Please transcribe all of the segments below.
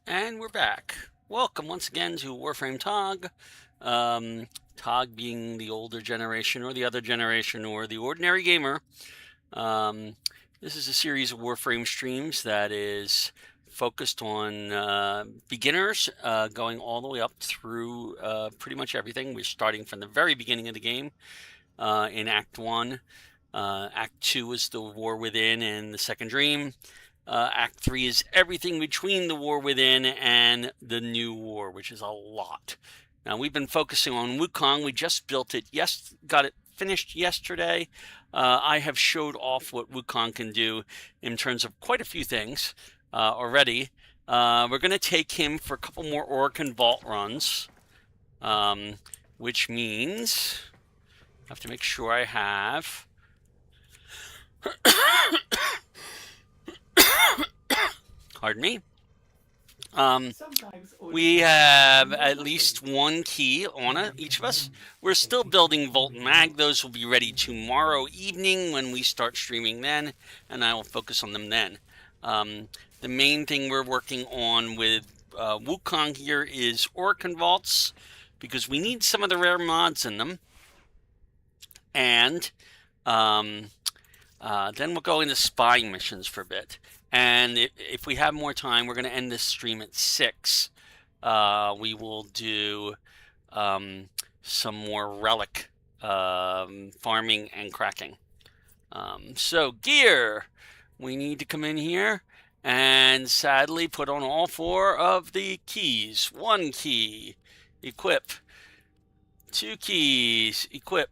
And we're back. Welcome once again to Warframe TOG. TOG being the older generation or the other generation or the ordinary gamer. This is a series of Warframe streams that is focused on beginners going all the way up through pretty much everything. We're starting from the very beginning of the game in Act 1. Act 2 is the War Within and the Second Dream. Act 3 is everything between the War Within and the New War, which is a lot. Now, we've been focusing on Wukong. We just built it, got it finished yesterday. I have showed off what Wukong can do in terms of quite a few things already. We're going to take him for a couple more Orc and Vault runs, which means I have to make sure I have... Pardon me. We have at least one key on it, each of us. We're still building Volt and Mag. Those will be ready tomorrow evening when we start streaming then, and I will focus on them then. The main thing we're working on with Wukong here is Orc and Vaults, because we need some of the rare mods in them. And then we'll go into spying missions for a bit. And if we have more time, we're going to end this stream at 6. We will do some more relic farming and cracking. So gear, we need to come in here and sadly put on all 4 of the keys. 1 key, equip. 2 keys, equip.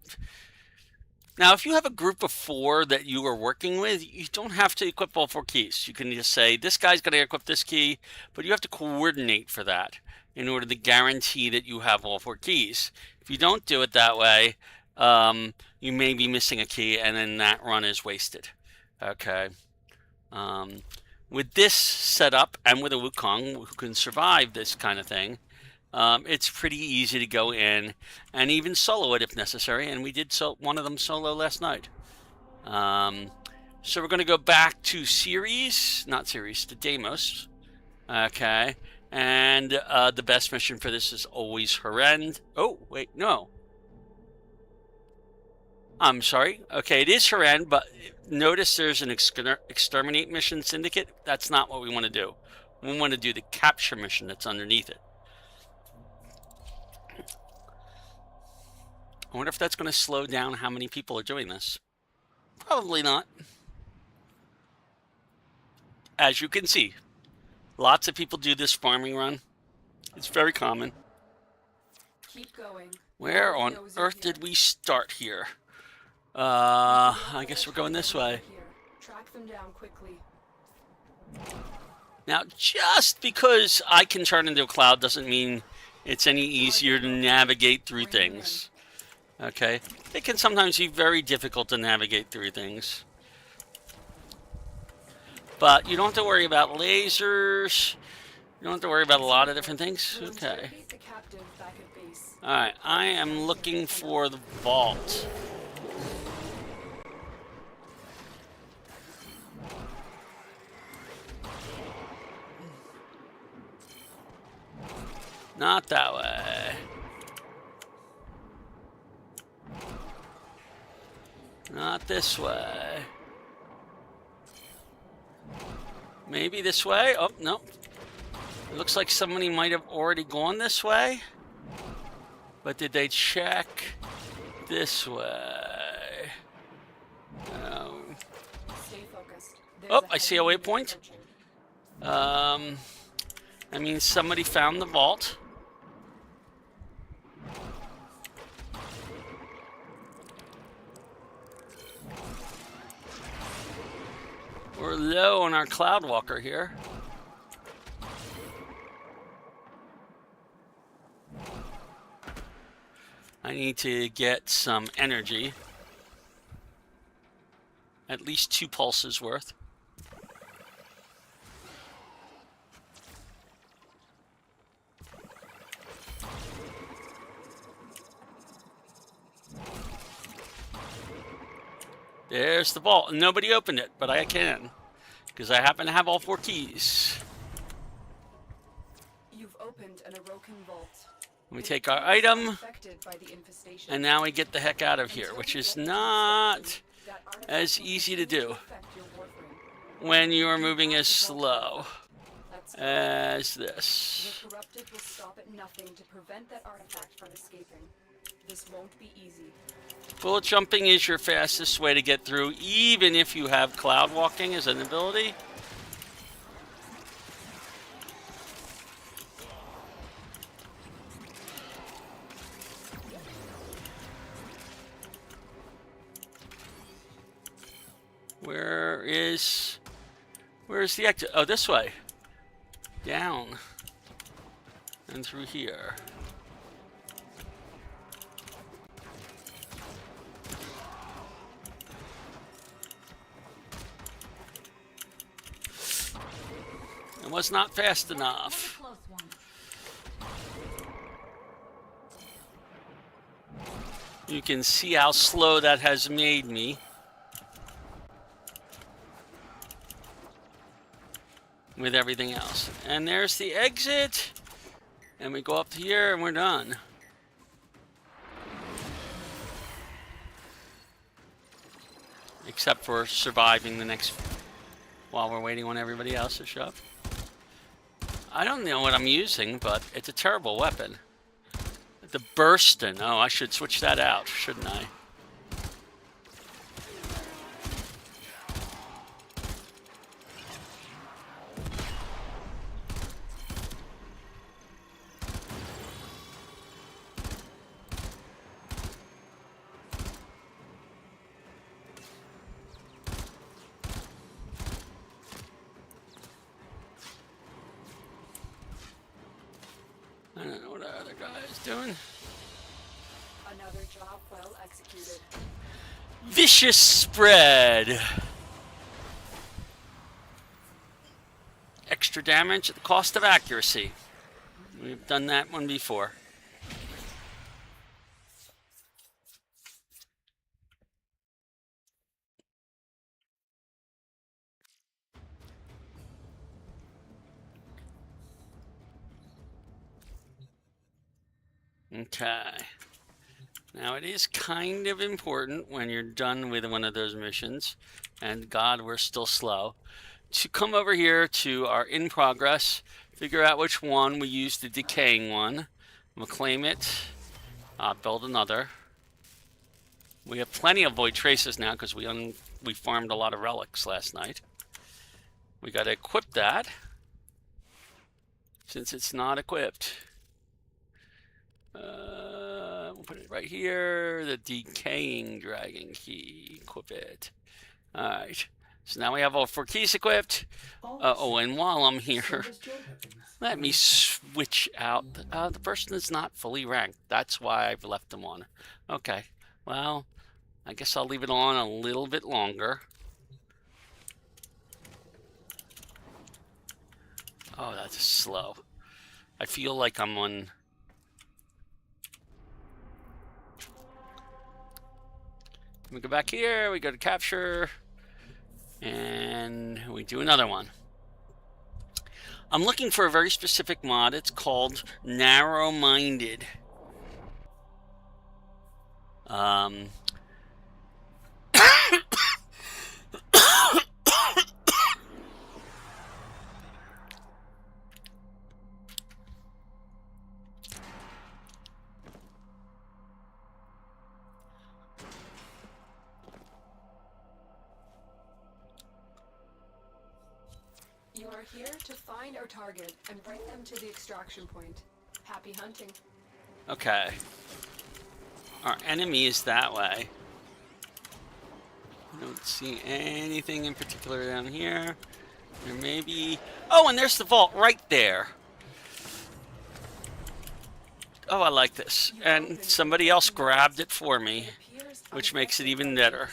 Now, if you have a group of 4 that you are working with, you don't have to equip all 4 keys. You can just say, this guy's going to equip this key, but you have to coordinate for that in order to guarantee that you have all 4 keys. If you don't do it that way, you may be missing a key, and then that run is wasted. Okay. With this setup, and with a Wukong who can survive this kind of thing, it's pretty easy to go in and even solo it if necessary, and we did one of them solo last night. So we're going to go back to to Deimos. Okay, and the best mission for this is always Harend. Oh, wait, no. I'm sorry. Okay, it is Harend, but notice there's an exterminate mission syndicate. That's not what we want to do. We want to do the capture mission that's underneath it. I wonder if that's going to slow down how many people are doing this. Probably not. As you can see, lots of people do this farming run. It's very common. Keep going. Where on earth did we start here? I guess we're going this way. Track them down quickly. Now, just because I can turn into a cloud doesn't mean it's any easier to navigate through things. Okay, it can sometimes be very difficult to navigate through things. But you don't have to worry about lasers. You don't have to worry about a lot of different things. Okay. Alright, I am looking for the vault. Not that way. Not this way. Maybe this way? Oh, no. It looks like somebody might have already gone this way. But did they check this way? No. Stay focused. Oh, I see a waypoint. That means somebody found the vault. We're low on our Cloud Walker here. I need to get some energy. At least 2 pulses worth. There's the vault. Nobody opened it, but I can, because I happen to have all 4 keys. Orokin vault. We take our item, Affected by the infestation. and now we get the heck out of here, Until which you is get to the not extraction, that artifact as will easy to continue do affect your Warframe. when you are You moving have as the vault slow artifact. That's correct. as this. The corrupted will stop at nothing to prevent that artifact from escaping. This won't be easy. Bullet jumping is your fastest way to get through, even if you have cloud walking as an ability. Where's the exit? Oh, this way. Down. And through here. It was not fast enough. You can see how slow that has made me. With everything else. And there's the exit. And we go up here and we're done. Except for surviving the next... while we're waiting on everybody else to show up. I don't know what I'm using, but it's a terrible weapon. The Burstin. Oh, I should switch that out, shouldn't I? I don't know what our other guy is doing. Another job well executed. Vicious spread. Extra damage at the cost of accuracy. We've done that one before. Okay. Now it is kind of important when you're done with one of those missions, and God, we're still slow, to come over here to our in progress, figure out which one we use, the decaying one. We'll claim it, build another. We have plenty of void traces now because we farmed a lot of relics last night. We got to equip that since it's not equipped. We'll put it right here. The decaying dragon key. Equip it. Alright. So now we have all 4 keys equipped. Oh, and while I'm here, let me switch out. The person is not fully ranked. That's why I've left them on. Okay. Well, I guess I'll leave it on a little bit longer. Oh, that's slow. I feel like I'm on... We go back here, we go to capture, and we do another one. I'm looking for a very specific mod. It's called Narrow-Minded. You are here to find our target and bring them to the extraction point. Happy hunting. Okay. Our enemy is that way. I don't see anything in particular down here. There may be... Oh, and there's the vault right there. Oh, I like this. And somebody else grabbed it for me, which makes it even better.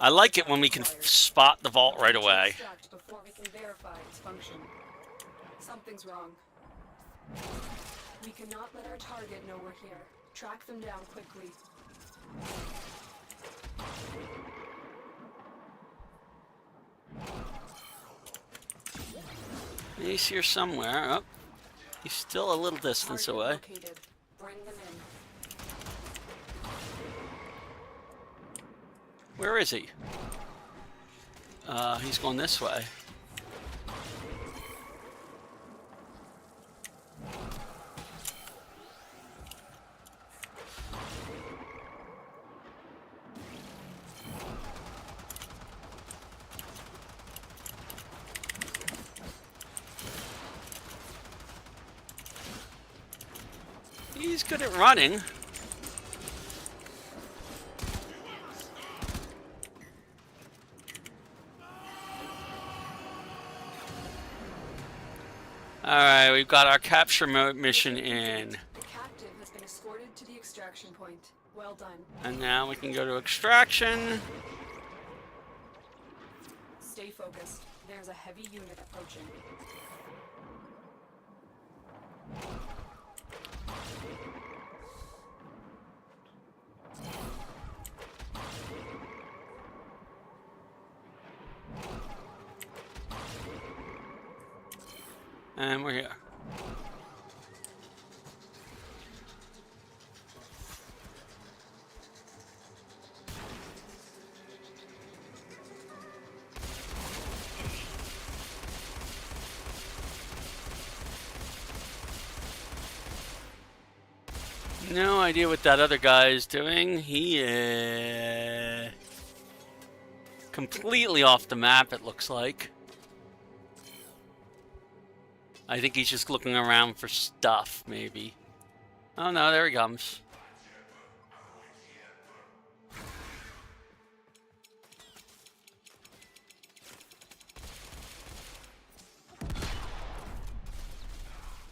I like it when we can spot the vault right away. Before we can verify its function. Something's wrong. We cannot let our target know we're here. Track them down quickly. He's here somewhere. Oh. He's still a little distance Target away. located. Bring them in. Where is he? He's going this way. He's good at running. Alright, we've got our capture mission in. The captive has been escorted to the extraction point. Well done. And now we can go to extraction. Stay focused. There's a heavy unit approaching. And we're here. No idea what that other guy is doing. He is completely off the map, it looks like. I think he's just looking around for stuff, maybe. Oh no, there he comes.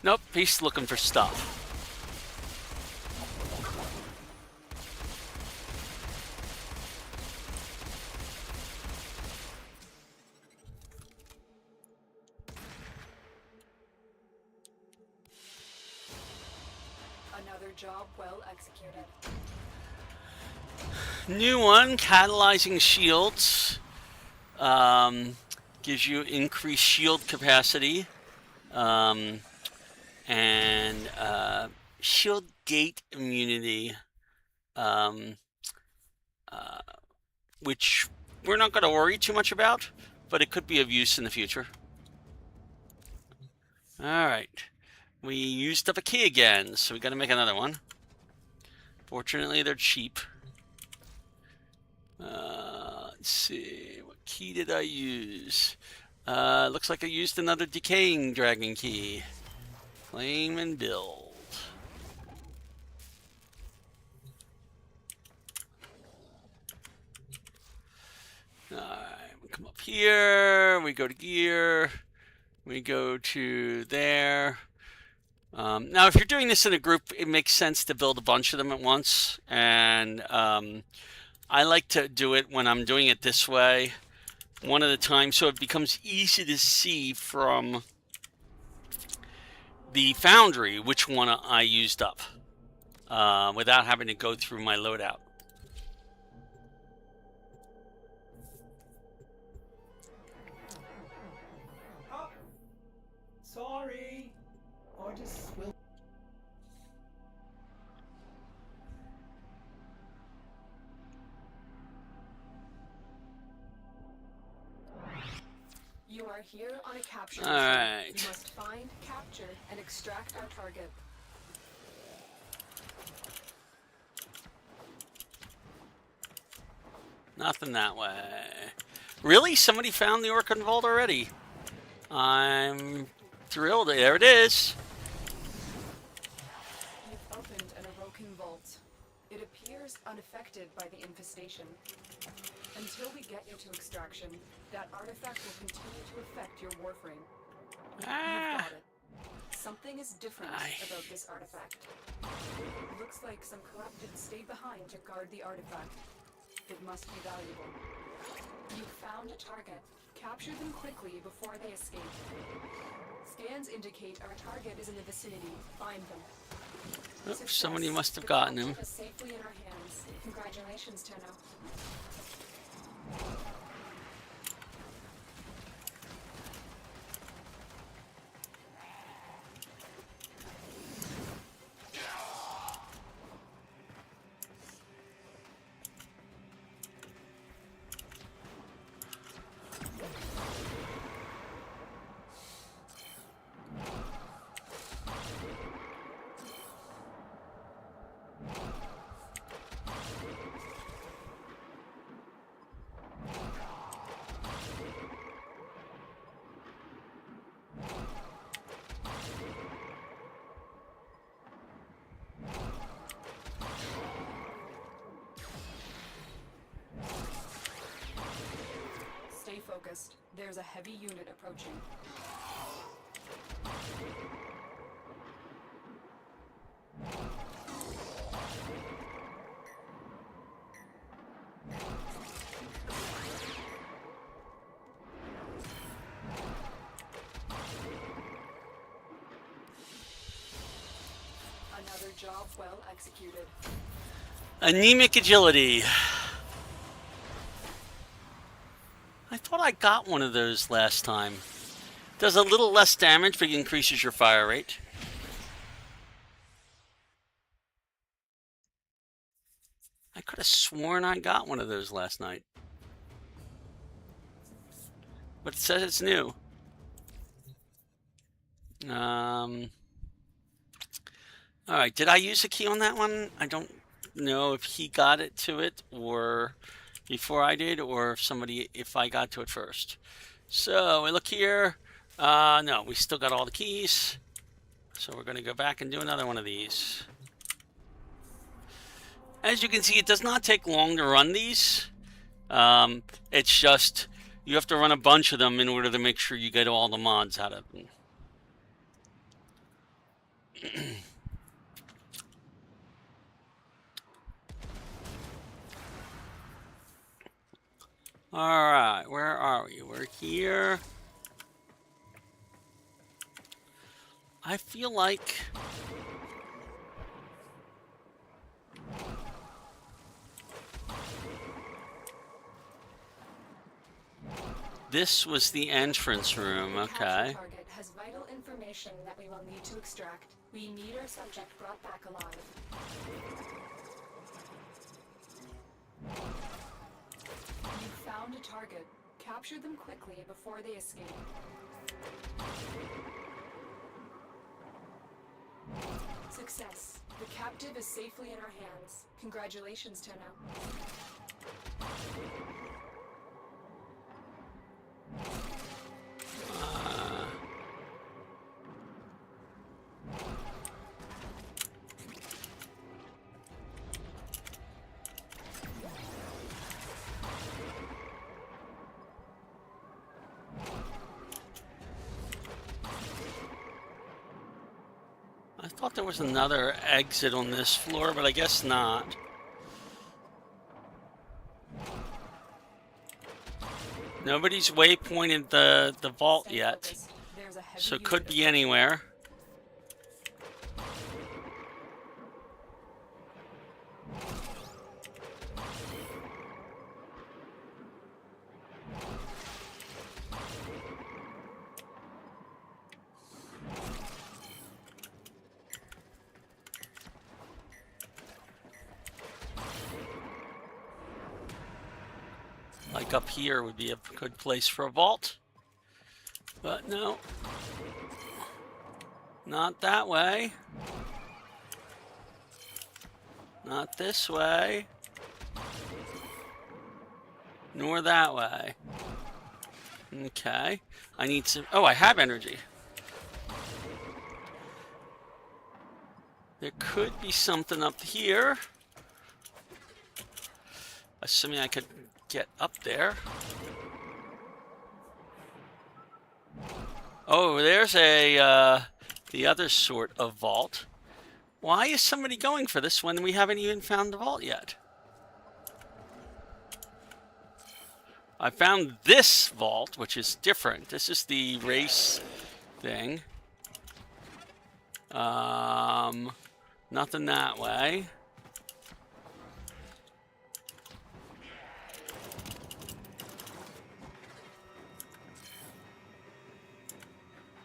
Nope, he's looking for stuff. Another job well executed. New one, catalyzing shields. Gives you increased shield capacity. And shield gate immunity. Which we're not going to worry too much about, but it could be of use in the future. Alright. We used up a key again, so we got to make another one. Fortunately, they're cheap. Let's see. What key did I use? Looks like I used another decaying dragon key. Claim and build. Alright, we come up here. We go to gear. We go to there. Now, if you're doing this in a group, it makes sense to build a bunch of them at once. And I like to do it when I'm doing it this way, one at a time, so it becomes easy to see from the foundry which one I used up without having to go through my loadout. Sorry. I just will. You are here on a capture All mission. right. You must find, capture, and extract our target. Nothing that way. Really? Somebody found the Orkan Vault already? I'm thrilled. There it is. You've opened an Orokin vault. It appears unaffected by the infestation. Until we get you to extraction, that artifact will continue to affect your Warframe. You've got it. Something is different about this artifact. Looks like some corrupted stayed behind to guard the artifact. It must be valuable. You found a target. Capture them quickly before they escape. Scans indicate our target is in the vicinity. Find them. Oops, somebody must have gotten him. The safely in our hands. Congratulations, Tenno. focused. There's a heavy unit approaching. Another job well executed. Anemic agility. I thought I got one of those last time. Does a little less damage, but increases your fire rate. I could have sworn I got one of those last night. But it says it's new. Alright, did I use a key on that one? I don't know if he got it to it or before I did, or if I got to it first. So we look here. No, we still got all the keys. So we're going to go back and do another one of these. As you can see, it does not take long to run these. It's just you have to run a bunch of them in order to make sure you get all the mods out of them. Alright, where are we? We're here. I feel like this was the entrance room. Okay. Target has vital information that we will need to extract. We need our subject brought back alive. You found a target. Capture them quickly before they escape. Success. The captive is safely in our hands. Congratulations, Tenno. I thought there was another exit on this floor, but I guess not. Nobody's waypointed the vault yet, so it could be anywhere. Like up here would be a good place for a vault. But no. Not that way. Not this way. Nor that way. Okay. I need some... Oh, I have energy. There could be something up here. Assuming I could get up there. Oh, there's a the other sort of vault. Why is somebody going for this when we haven't even found the vault yet? I found this vault, which is different. This is the race thing. Nothing that way.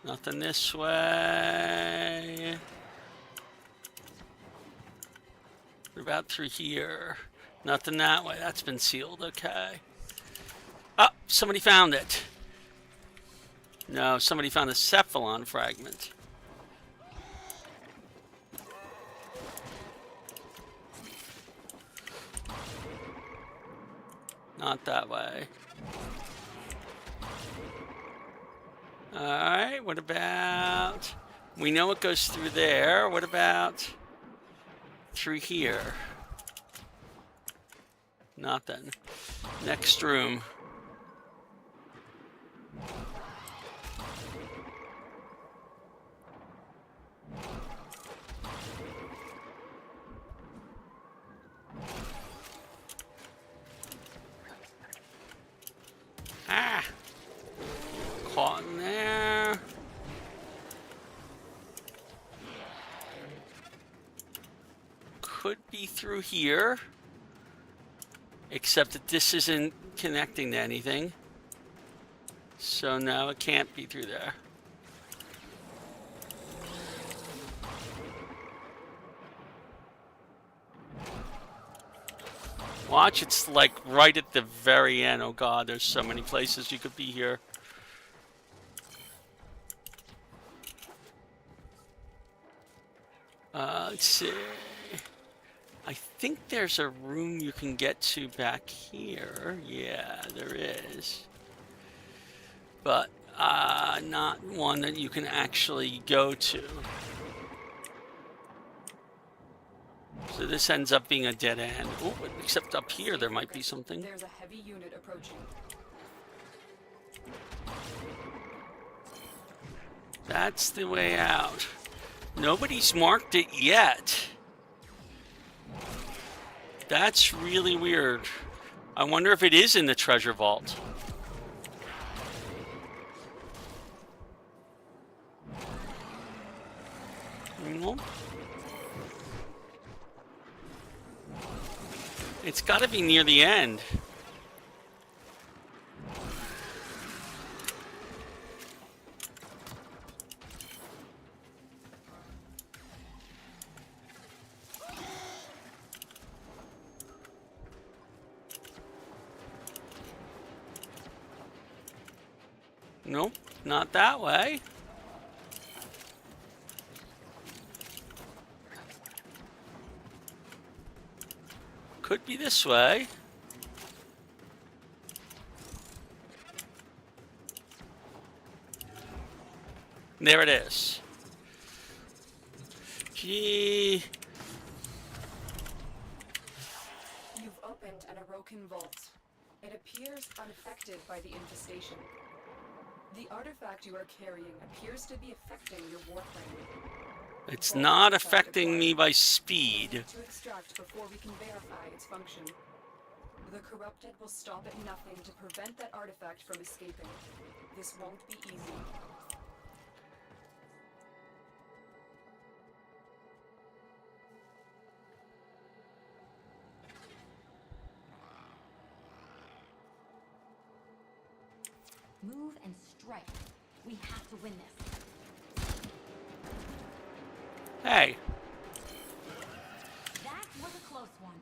Nothing this way. What about through here? Nothing that way. That's been sealed. Okay. Oh, somebody found it. No, somebody found a cephalon fragment. Not that way. Alright, what about... We know it goes through there. What about through here? Nothing. Next room. caught in there. Could be through here. Except that this isn't connecting to anything. So no, it can't be through there. Watch, it's like right at the very end. Oh god, there's so many places you could be here. Let's see. I think there's a room you can get to back here. Yeah, there is. But not one that you can actually go to. So this ends up being a dead end. Oh, except up here there might be something. There's a heavy unit approaching. That's the way out. Nobody's marked it yet. That's really weird. I wonder if it is in the treasure vault. Nope. It's got to be near the end. Nope, not that way. Could be this way. There it is. Gee. You've opened an Orokin vault. It appears unaffected by the infestation. The artifact you are carrying appears to be affecting your Warframe. It's not affecting me by speed. To extract before we can verify its function. The corrupted will stop at nothing to prevent that artifact from escaping. This won't be easy. Move and strike. We have to win this. Hey. That was a close one.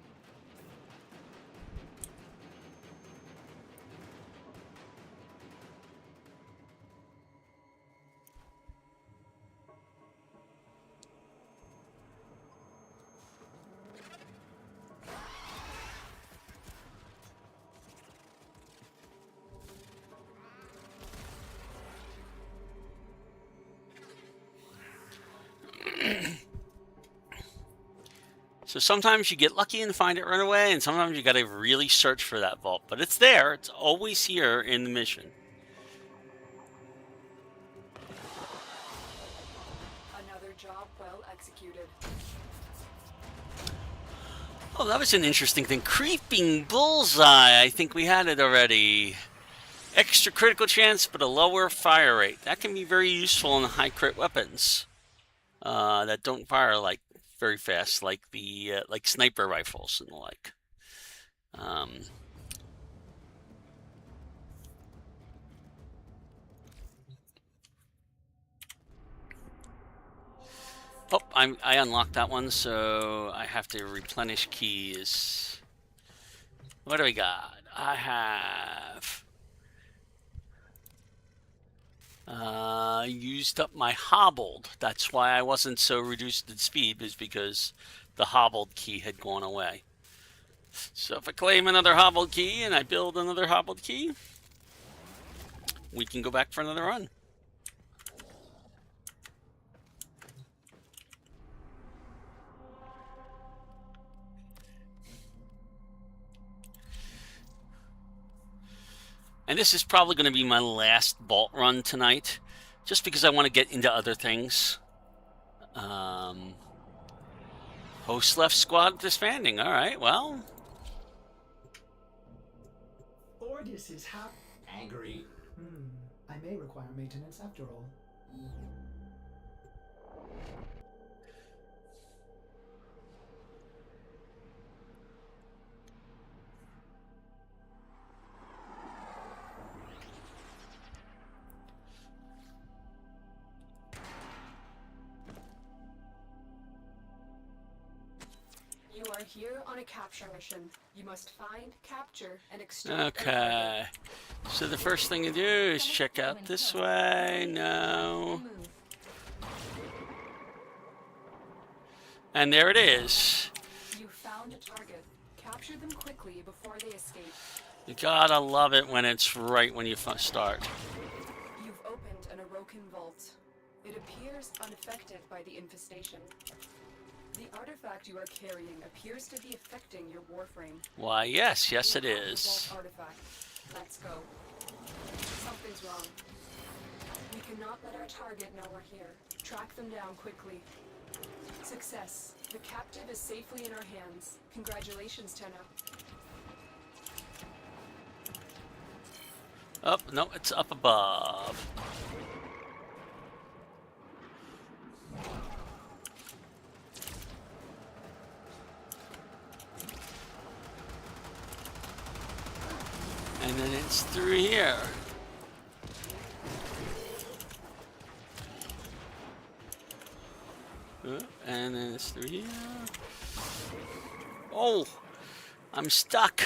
So sometimes you get lucky and find it right away, and sometimes you gotta really search for that vault. But it's there. It's always here in the mission. Another job well executed. Oh, that was an interesting thing. Creeping bullseye. I think we had it already. Extra critical chance, but a lower fire rate. That can be very useful in high crit weapons that don't fire like very fast, like the like sniper rifles and the like. Oh, I unlocked that one, so I have to replenish keys. What do we got? I have used up my hobbled. That's why I wasn't so reduced in speed, is because the hobbled key had gone away. So if I claim another hobbled key and I build another hobbled key, we can go back for another run. And this is probably going to be my last vault run tonight, just because I want to get into other things. Host left, squad disbanding. All right, well. Ordis is angry. I may may require maintenance after all. You are here on a capture mission. You must find, capture, and extract. Okay. So the first thing to do is check out this way. No. Move. And there it is. You found a target. Capture them quickly before they escape. You gotta love it when it's right when you start. You've opened an Orokin vault. It appears unaffected by the infestation. The artifact you are carrying appears to be affecting your Warframe. Why, yes it The is. vault artifact. Let's go. Something's wrong. We cannot let our target know we're here. Track them down quickly. Success. The captive is safely in our hands. Congratulations, Tenno. Oh, no, it's up above. And then it's through here. And then it's through here. Oh, I'm stuck.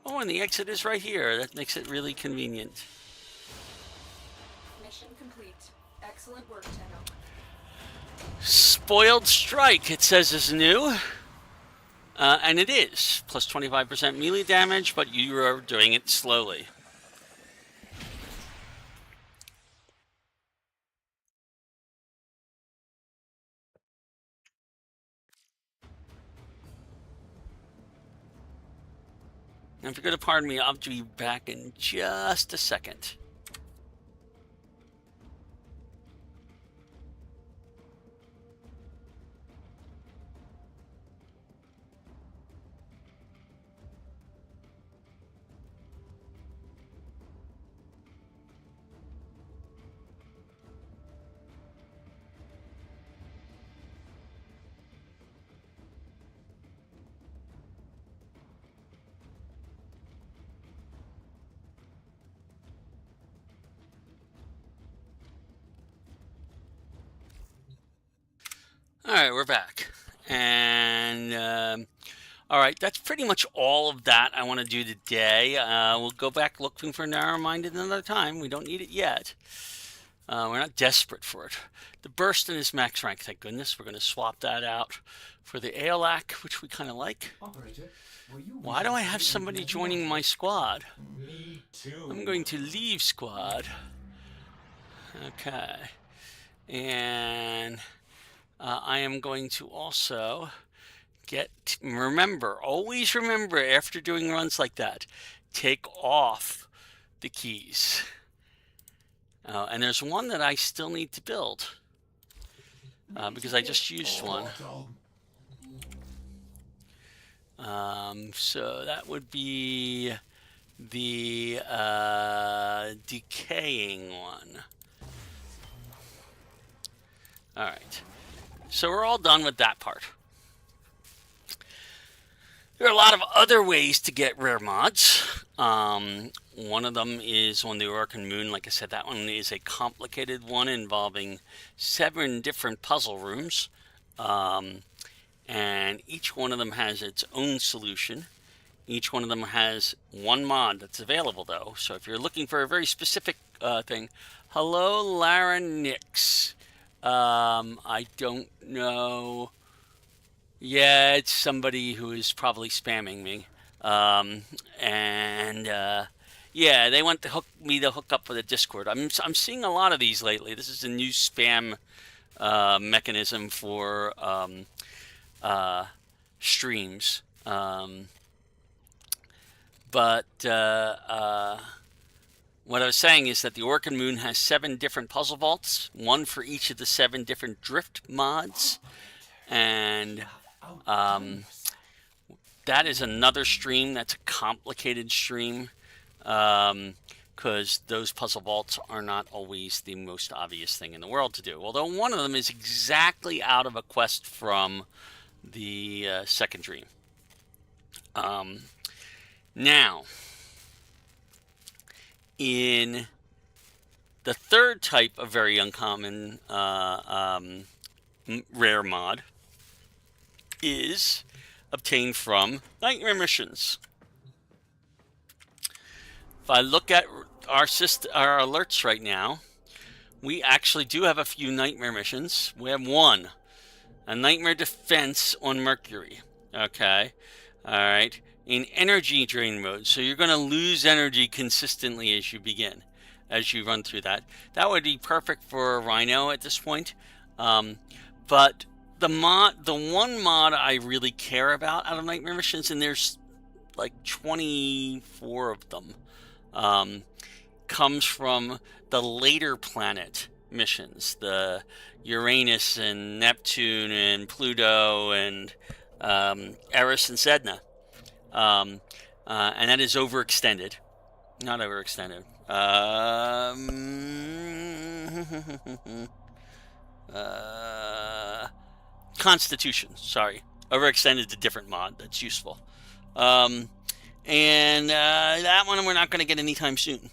Oh, and the exit is right here. That makes it really convenient. Mission complete. Excellent work, Tenno. Spoiled Strike, it says, is new. And it is. Plus 25% melee damage, but you are doing it slowly. And if you're going to pardon me, I'll be back in just a second. All right, we're back. And, all right, that's pretty much all of that I want to do today. We'll go back looking for Narrow-Minded another time. We don't need it yet. We're not desperate for it. The Burston is max rank, thank goodness. We're going to swap that out for the Aeolac, which we kind of like. Operator, were you Why do I have somebody joining my squad? Me too. I'm going to leave squad. Okay. And I am going to also always remember after doing runs like that, take off the keys. And there's one that I still need to build because I just used one. So that would be the decaying one. All right. So we're all done with that part. There are a lot of other ways to get rare mods. One of them is on the Orokin Moon. Like I said, that one is a complicated one involving 7 different puzzle rooms. And each one of them has its own solution. Each one of them has one mod that's available, though. So if you're looking for a very specific thing, hello, Lara Nix. I don't know. Yeah, it's somebody who is probably spamming me. Yeah, they want to hook up with a Discord. I'm seeing a lot of these lately. This is a new spam mechanism for streams. What I was saying is that the Orokin Moon has 7 different puzzle vaults, one for each of the 7 different drift mods, and That is another stream. That's a complicated stream. Because those puzzle vaults are not always the most obvious thing in the world to do. Although one of them is exactly out of a quest from the second dream. Now, in the third type of very uncommon rare mod is obtained from nightmare missions. If I look at our alerts right now, we actually do have a few nightmare missions. We have one, a nightmare defense on Mercury. Okay, all right, in energy drain mode. So you're going to lose energy consistently as you begin, as you run through that. That would be perfect for Rhino at this point. But the one mod I really care about out of nightmare missions, and there's like 24 of them, comes from the later planet missions, the Uranus and Neptune and Pluto and Eris and Sedna, and that is overextended. Not overextended. Constitution, sorry. Overextended to different mod. That's useful. And that one we're not going to get anytime soon.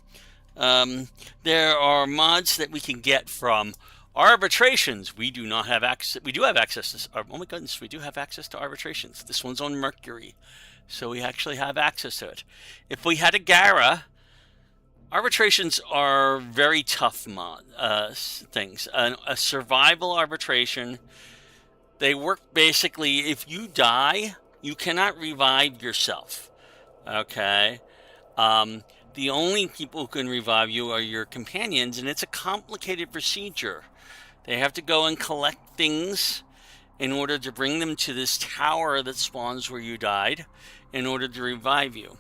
There are mods that we can get from arbitrations. We do not have access. We do have access to. Oh my goodness, we do have access to arbitrations. This one's on Mercury, so we actually have access to it. If we had a Gara, arbitrations are very tough mod things. A survival arbitration. They work basically. If you die, you cannot revive yourself. Okay. The only people who can revive you are your companions, and it's a complicated procedure. They have to go and collect things in order to bring them to this tower that spawns where you died in order to revive you.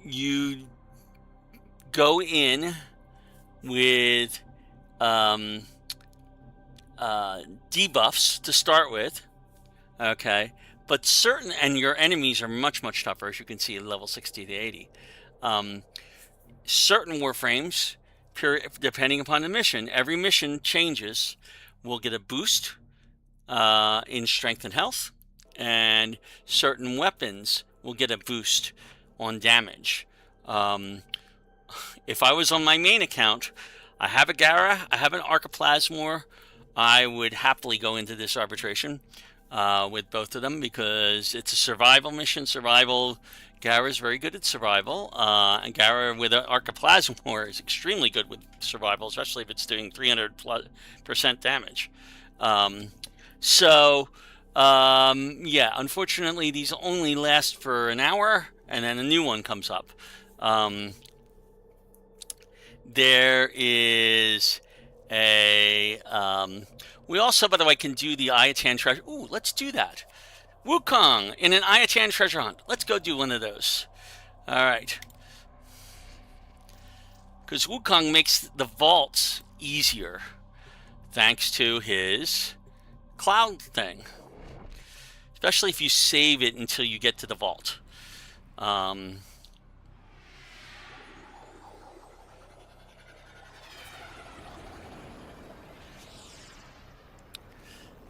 You go in with debuffs to start with, okay? But and your enemies are much, much tougher, as you can see, level 60 to 80. Certain Warframes, depending upon the mission, every mission changes, will get a boost in strength and health, and certain weapons will get a boost on damage. If I was on my main account, I have a Gara, I have an Archiplasmor, I would happily go into this arbitration with both of them because it's a survival mission. Gara is very good at survival, and Gara with an Archiplasmor is extremely good with survival, especially if it's doing 300% damage. Yeah, unfortunately, these only last for an hour, and then a new one comes up. There is a... we also, by the way, can do the Ayatan treasure. Ooh, let's do that. Wukong in an Ayatan treasure hunt. Let's go do one of those. All right. Because Wukong makes the vaults easier thanks to his cloud thing. Especially if you save it until you get to the vault.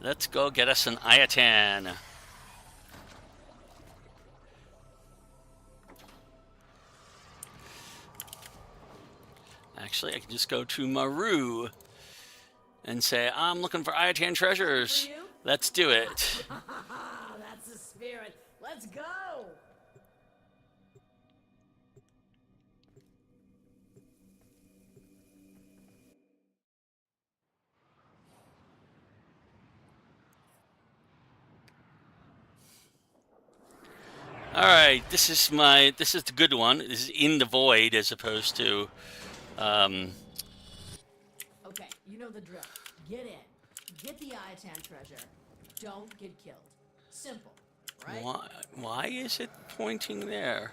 Let's go get us an Ayatan. Actually, I can just go to Maru and say, I'm looking for Ayatan treasures. Let's do it. That's the spirit. Let's go. All right, this is the good one. This is in the void as opposed to Okay, you know the drill. Get in. Get the Ayatan treasure. Don't get killed. Simple, right? why is it pointing there?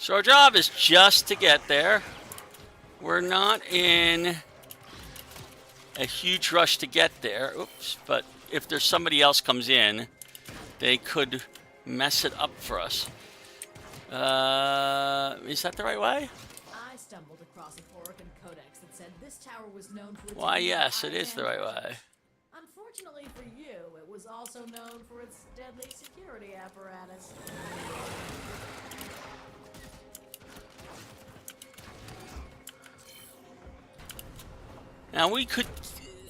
So our job is just to get there. We're not in a huge rush to get there. Oops, but if there's somebody else comes in, they could mess it up for us. Is that the right way? I stumbled across a Foracan codex that said this tower was known for its Why, use of yes, it is the right treasure. way. Unfortunately for you, it was also known for its deadly security apparatus. Now, we could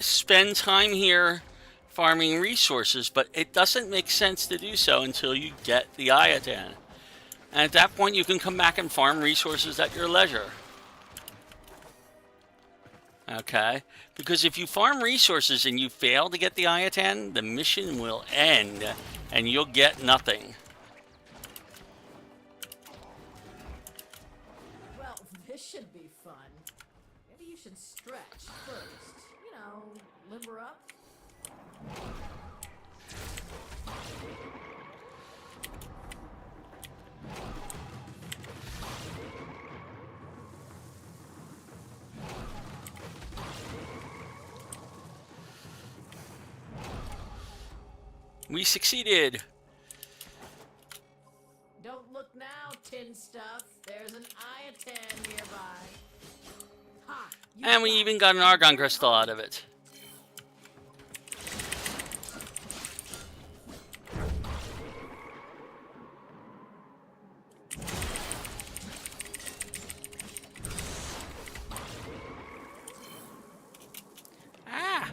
spend time here farming resources, but it doesn't make sense to do so until you get the Iatan. And at that point, you can come back and farm resources at your leisure. Okay? Because if you farm resources and you fail to get the Iatan, the mission will end and you'll get nothing. Well, this should be fun. Maybe you should stretch first. You know, limber up. We succeeded. Don't look now, tin stuff. There's an Iatan nearby. Ha! You And we got even it. got an argon crystal out of it. Ah!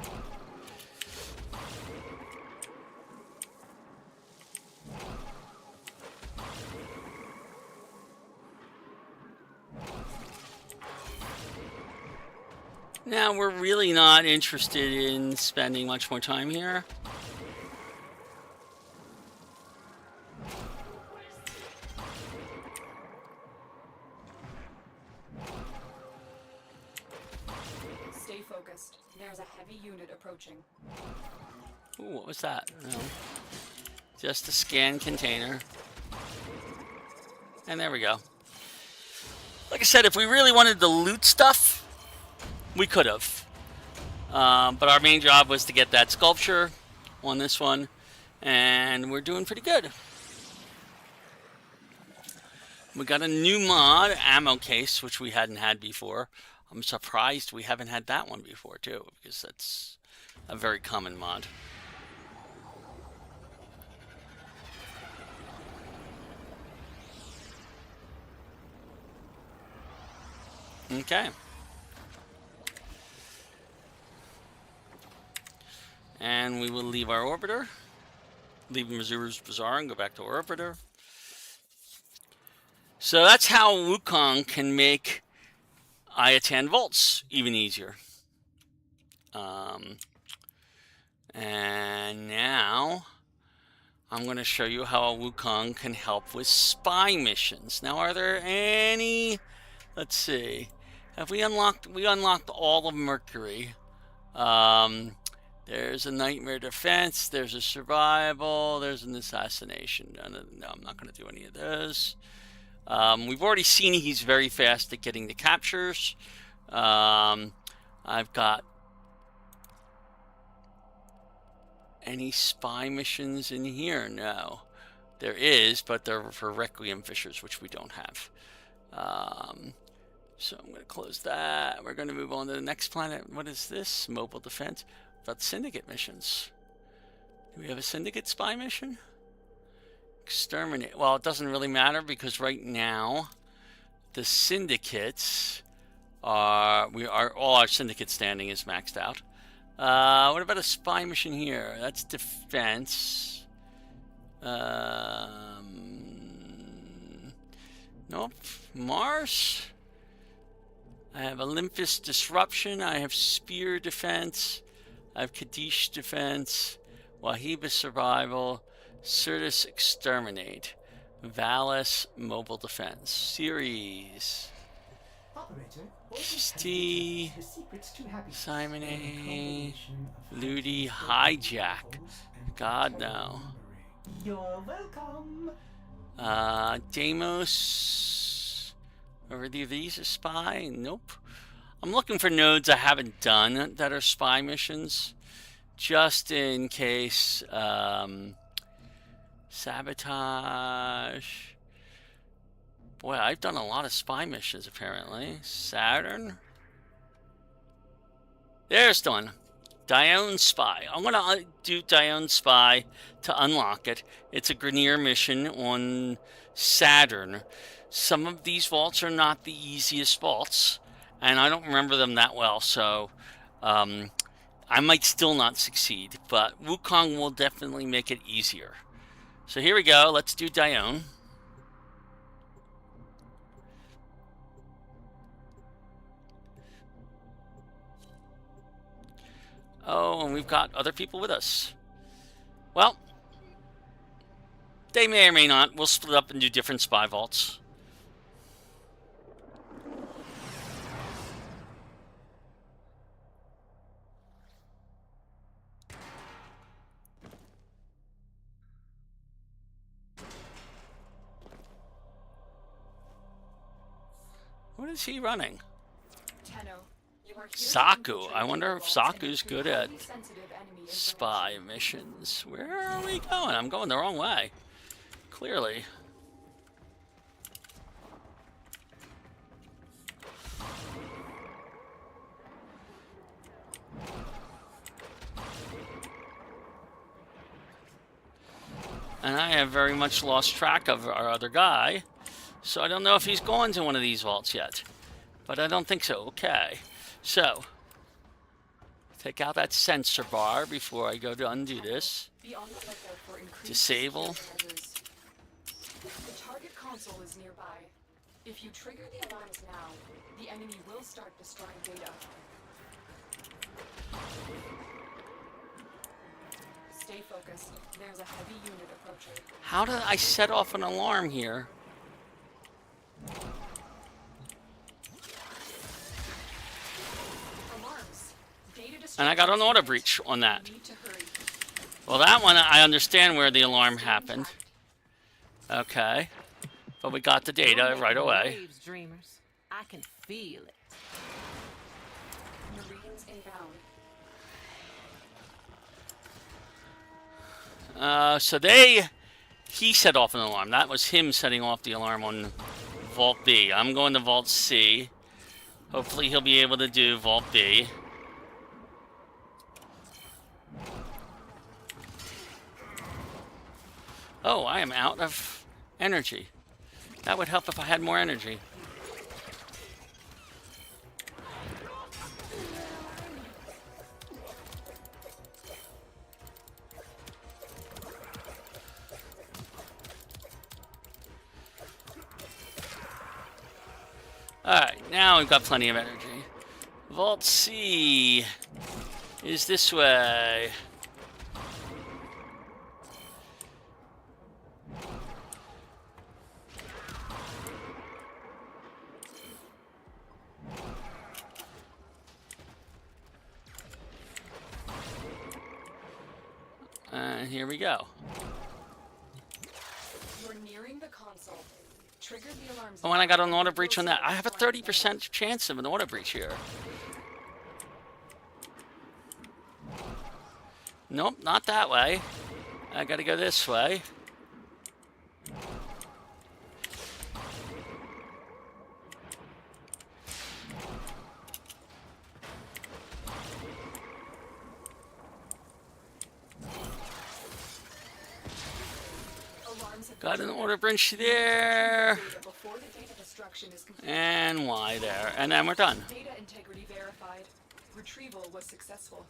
Now, we're really not interested in spending much more time here. Stay focused. There's a heavy unit approaching. Ooh, what was that? No. Just a scan container. And there we go. Like I said, if we really wanted to loot stuff, we could have. But our main job was to get that sculpture on this one. And we're doing pretty good. We got a new mod, ammo case, which we hadn't had before. I'm surprised we haven't had that one before, too, because that's a very common mod. Okay. And we will leave our orbiter. Leave Missouri's Bazaar and go back to our orbiter. So that's how Wukong can make Iatan Volts even easier. And now I'm going to show you how Wukong can help with spy missions. Now, are there any... Let's see. Have we unlocked... We unlocked all of Mercury. There's a Nightmare Defense. There's a Survival. There's an Assassination. No, I'm not going to do any of those. We've already seen he's very fast at getting the captures. I've got any spy missions in here? No. There is, but they're for Requiem Fishers, which we don't have. So I'm going to close that. We're going to move on to the next planet. What is this? Mobile Defense. About Syndicate missions. Do we have a Syndicate spy mission? Exterminate. Well, it doesn't really matter because right now the syndicates are all our syndicate standing is maxed out. What about a spy mission here? That's defense. Nope. Mars. I have Olympus Disruption. I have Spear Defense. I have Kadesh Defense. Wahiba Survival. Certus Exterminate. Valis Mobile Defense. Series. Operator, Steve. the secrets to happiness. Simon A. Combination of Ludi happiness, Hijack. and God, terrible no. memory. You're welcome. Deimos. Are either of these a spy? Nope. I'm looking for nodes I haven't done that are spy missions, just in case. Sabotage. Boy, I've done a lot of spy missions apparently. Saturn. There's the one. Dione Spy. I'm going to do Dione Spy to unlock it. It's a Grenier mission on Saturn. Some of these vaults are not the easiest vaults, and I don't remember them that well, so I might still not succeed, but Wukong will definitely make it easier. So here we go. Let's do Dione. Oh, and we've got other people with us. Well, they may or may not. We'll split up and do different spy vaults. What is he running? Tenno, you are here to Saku. infiltrate I wonder if the vaults and Saku's retrieve good at highly sensitive enemy spy information. missions. Where are we going? I'm going the wrong way. Clearly. And I have very much lost track of our other guy, so I don't know if he's gone to one of these vaults yet. But I don't think so. Okay. So, take out that sensor bar before I go to undo this. Be on the lookout for increased Disable. security measures. The target console is nearby. If you trigger the alarms now, the enemy will start destroying data. Stay focused. There's a heavy unit approaching. How did I set off an alarm here? Alarms. Data And I got an destruction auto is breach on that. You need to hurry. Well, that one, I understand where the alarm happened. Okay. But we got the data right away. Waves, dreamers. I can feel it. Marines inbound. So he set off an alarm. That was him setting off the alarm on Vault B. I'm going to Vault C. Hopefully he'll be able to do Vault B. Oh, I am out of energy. That would help if I had more energy. Alright, now we've got plenty of energy. Vault C is this way. And here we go. You're nearing the console. Trigger the alarms. Oh, and I got an auto breach on that. I have a 30% chance of an auto breach here. Nope, not that way. I gotta go this way. Alarms have Got been an triggered. auto breach there. Data before the data destruction is complete. And Y there. And then we're done. Data integrity verified. Retrieval was successful.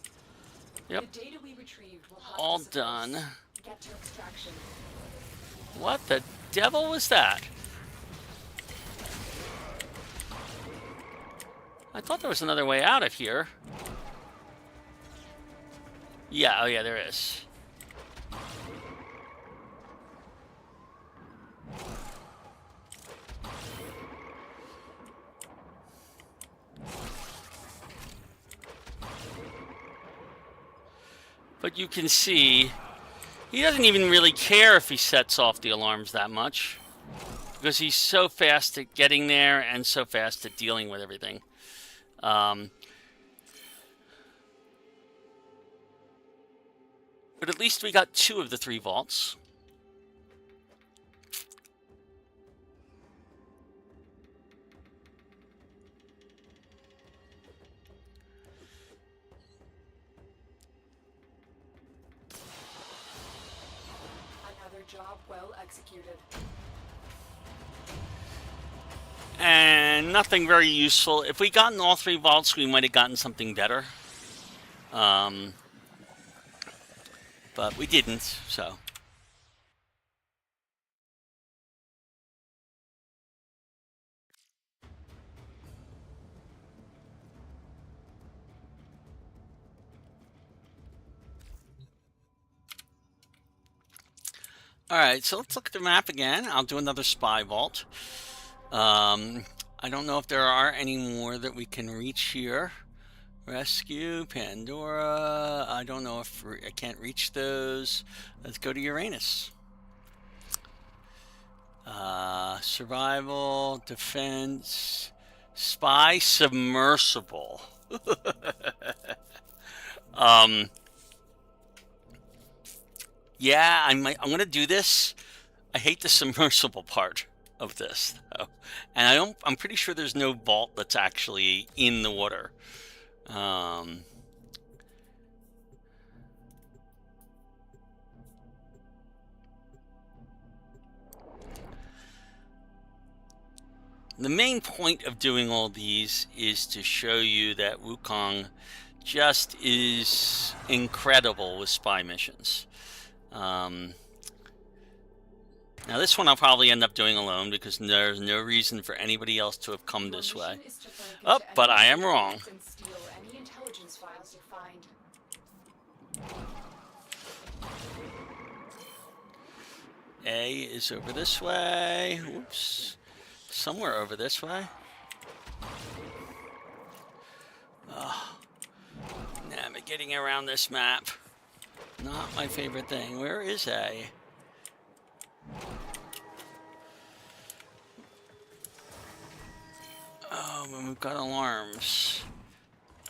Yep. The data we retrieved will have All to suffice. done. Get to extraction. What the devil was that? I thought there was another way out of here. Yeah, oh yeah, there is. But you can see, he doesn't even really care if he sets off the alarms that much. because he's so fast at getting there and so fast at dealing with everything. But at least we got 2 of the 3 vaults. Another job well executed. And nothing very useful. If we gotten all 3 vaults, we might have gotten something better. But we didn't, so. Alright, so let's look at the map again. I'll do another spy vault. I don't know if there are any more that we can reach here. Rescue, Pandora. I don't know if I can't reach those. Let's go to Uranus. Survival, defense, spy, submersible. Yeah, I'm gonna do this. I hate the submersible part of this, though. And I'm pretty sure there's no vault that's actually in the water. The main point of doing all these is to show you that Wukong just is incredible with spy missions. Now this one I'll probably end up doing alone because there's no reason for anybody else to have come this way. Oh, but I am wrong. And steal any intelligence files you find. A is over this way. Whoops. Somewhere over this way. Oh. Navigating around this map. Not my favorite thing. Where is A? Oh, and we've got alarms.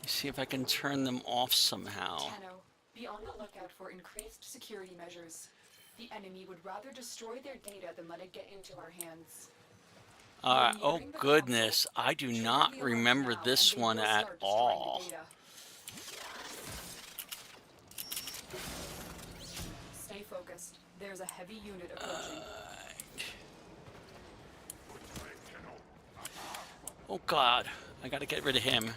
Let's see if I can turn them off somehow. Tenno, be on the lookout for increased security measures. The enemy would rather destroy their data than let it get into our hands. Alright, oh goodness, I do not remember this one at all. Stay focused. There's a heavy unit approaching. Oh god, I gotta get rid of him.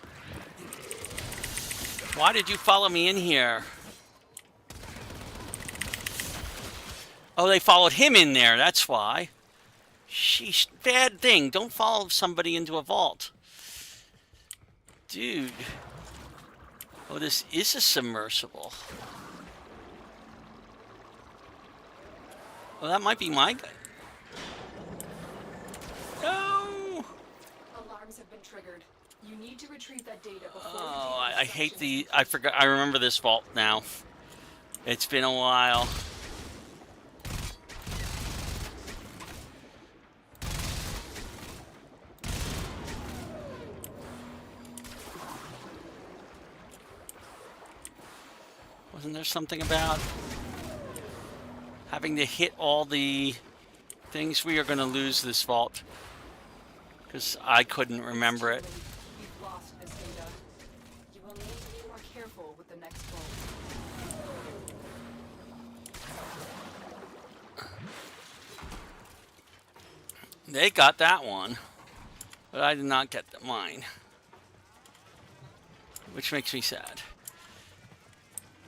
Why did you follow me in here? Oh, they followed him in there, that's why. Sheesh, bad thing. Don't follow somebody into a vault. Dude. Oh, this is a submersible. Well, that might be my guy. No! Alarms have been triggered. You need to retrieve that data before Oh, I hate the... I forgot. I remember this vault now. It's been a while. Wasn't there something about having to hit all the things? We are going to lose this vault because I couldn't remember it. You've lost this data. You will need to be more careful with the next vault. They got that one, but I did not get mine, which makes me sad.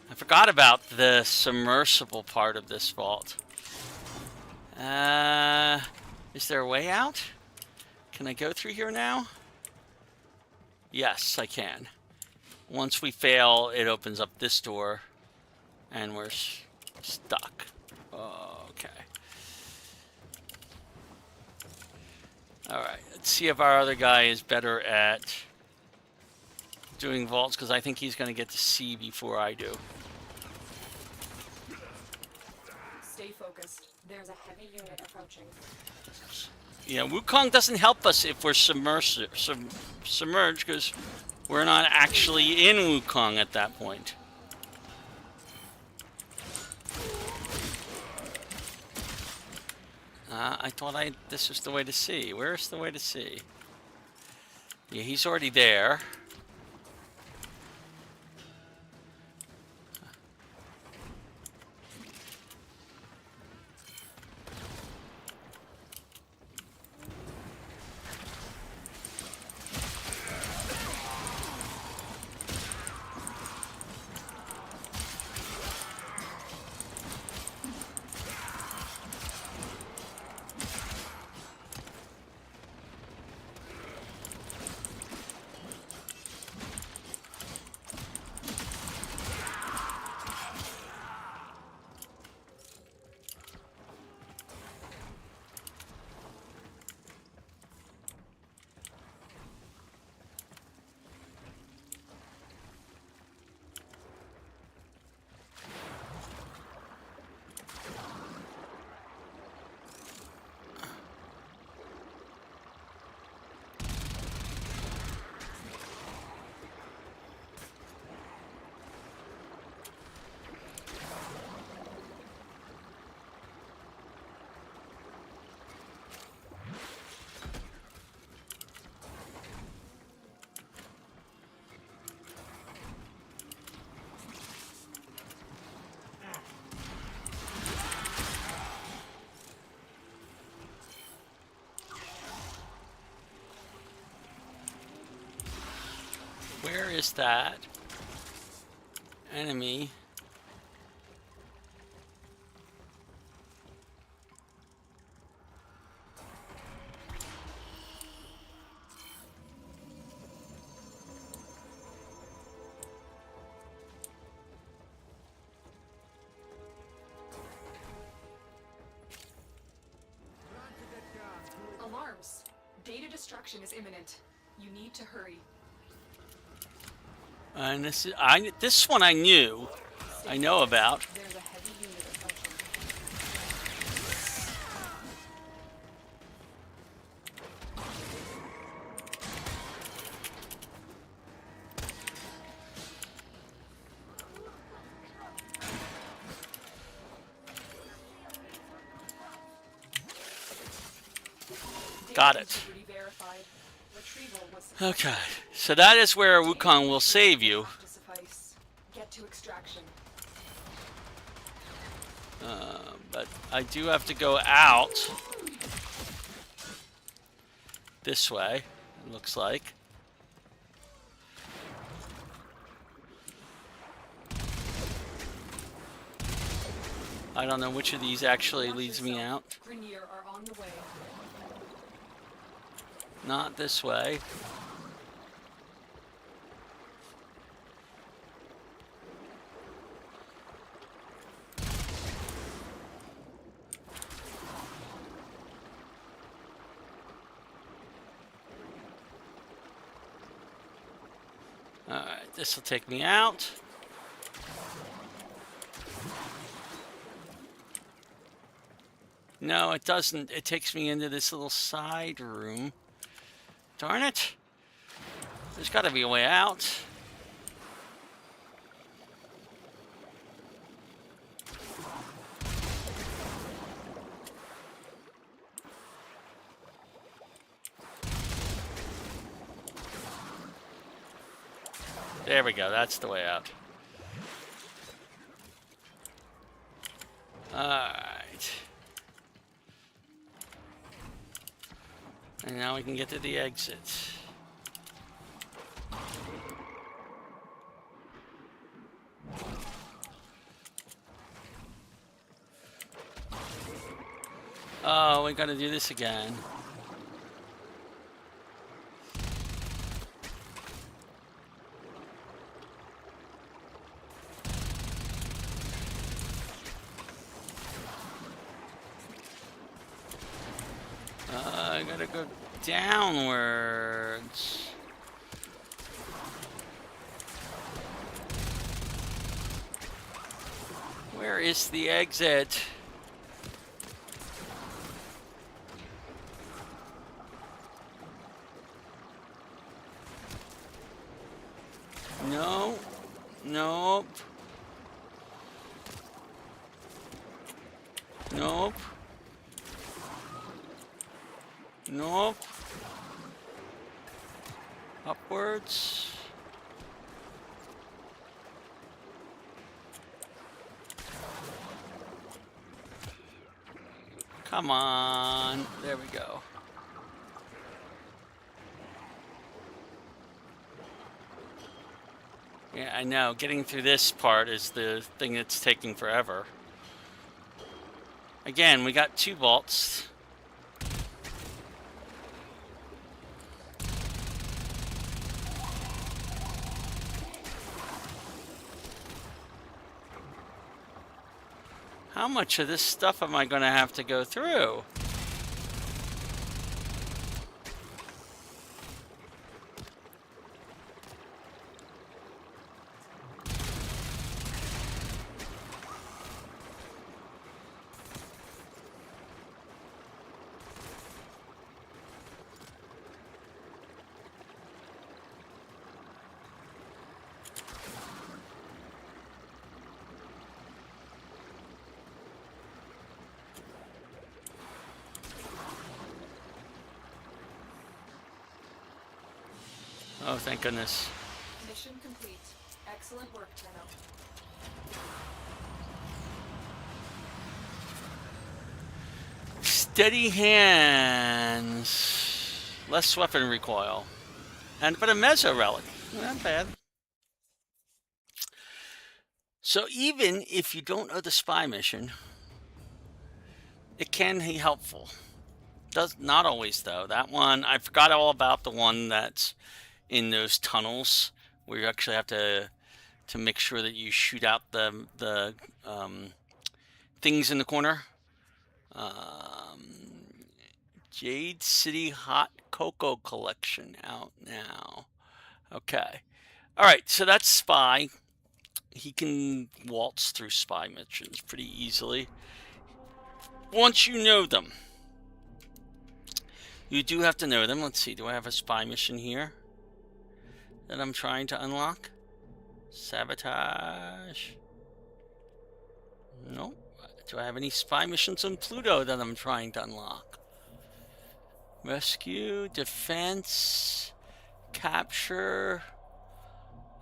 I forgot about the submersible part of this vault. Is there a way out? Can I go through here now? Yes, I can. Once we fail, it opens up this door, and we're stuck. Okay. Alright, let's see if our other guy is better at doing vaults, because I think he's going to get to C before I do. Stay focused. There's a heavy unit approaching. Yeah, Wukong doesn't help us if we're submerged because we're not actually in Wukong at that point. I thought this was the way to sea. Where's the way to sea? Yeah, he's already there. Where is that enemy? Alarms. Data destruction is imminent. You need to hurry. And this one I know about. There's a heavy unit approaching. Got it. Integrity verified. Retrieval was Okay, so that is where Wukong will save you. to suffice. Get to extraction. But I do have to go out this way, it looks like. I don't know which of these actually leads me out. Grenier are on the way. Not this way. Alright, this will take me out. No, it doesn't. It takes me into this little side room. Darn it. There's got to be a way out. There we go. That's the way out. Alright. And now we can get to the exit. Oh, we gotta do this again. I gotta go downwards. Where is the exit? No. Nope. Nope. Nope. Upwards. Come on. There we go. Yeah, I know. Getting through this part is the thing that's taking forever. Again, we got 2 vaults. How much of this stuff am I going to have to go through? Oh, thank goodness. Mission complete. Excellent work, Tenno. Steady hands. Less weapon recoil. But a meso relic. Not bad. So even if you don't know the spy mission, it can be helpful. Does not always though. That one, I forgot all about the one that's in those tunnels where you actually have to make sure that you shoot out the things in the corner. Jade City Hot Cocoa Collection out now. Okay. All right, so that's Spy. He can waltz through Spy missions pretty easily once you know them. You do have to know them. Let's see, do I have a Spy mission here that I'm trying to unlock? Sabotage. Nope. Do I have any spy missions on Pluto that I'm trying to unlock? Rescue, defense, capture.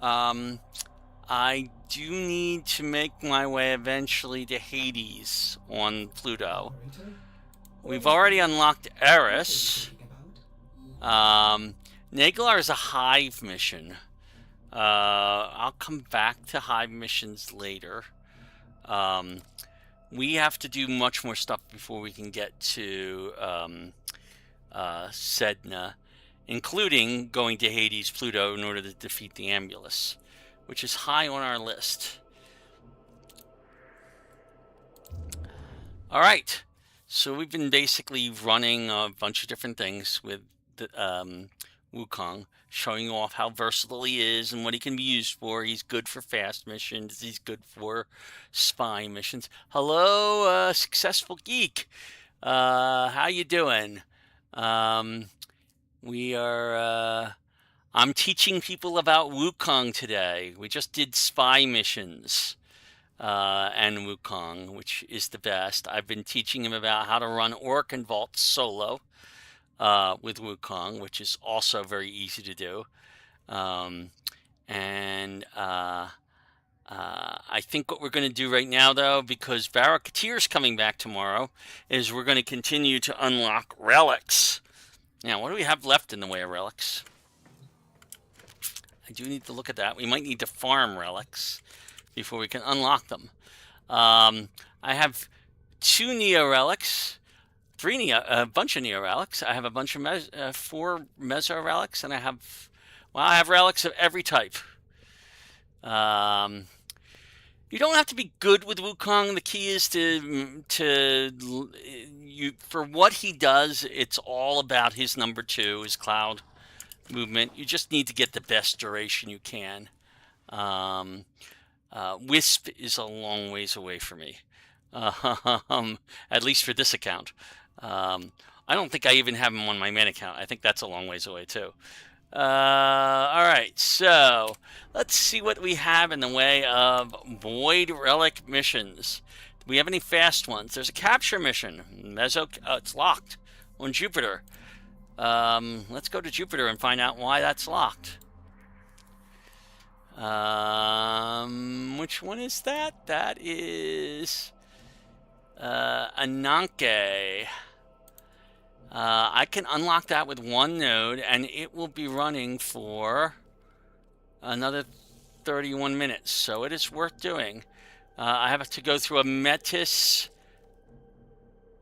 I do need to make my way eventually to Hades on Pluto. We've already unlocked Eris. Nagelar is a Hive mission. I'll come back to Hive missions later. We have to do much more stuff before we can get to Sedna, including going to Hades Pluto in order to defeat the Ambulus, which is high on our list. All right, so we've been basically running a bunch of different things with the, Wukong, showing off how versatile he is and what he can be used for. He's good for fast missions. He's good for spy missions. Hello, Successful Geek. How you doing? We are... I'm teaching people about Wukong today. We just did spy missions and Wukong, which is the best. I've been teaching him about how to run Orc and Vault solo with Wukong, which is also very easy to do. I think what we're going to do right now, though, because Barraketeer's coming back tomorrow, is we're going to continue to unlock relics. Now, what do we have left in the way of relics? I do need to look at that. We might need to farm relics before we can unlock them. I have 2 Neo relics, 3 Neo, a bunch of Neo relics. I have a bunch of 4 Meso relics, and I have relics of every type. You don't have to be good with Wukong. The key is for what he does, it's all about his number 2, his cloud movement. You just need to get the best duration you can. Wisp is a long ways away for me, at least for this account. I don't think I even have him on my main account. I think that's a long ways away too. All right, so let's see what we have in the way of Void Relic missions. Do we have any fast ones? There's a capture mission. It's locked on Jupiter. Let's go to Jupiter and find out why that's locked. Which one is that? That is Ananke. I can unlock that with one node, and it will be running for another 31 minutes, so it is worth doing. I have to go through a Metis,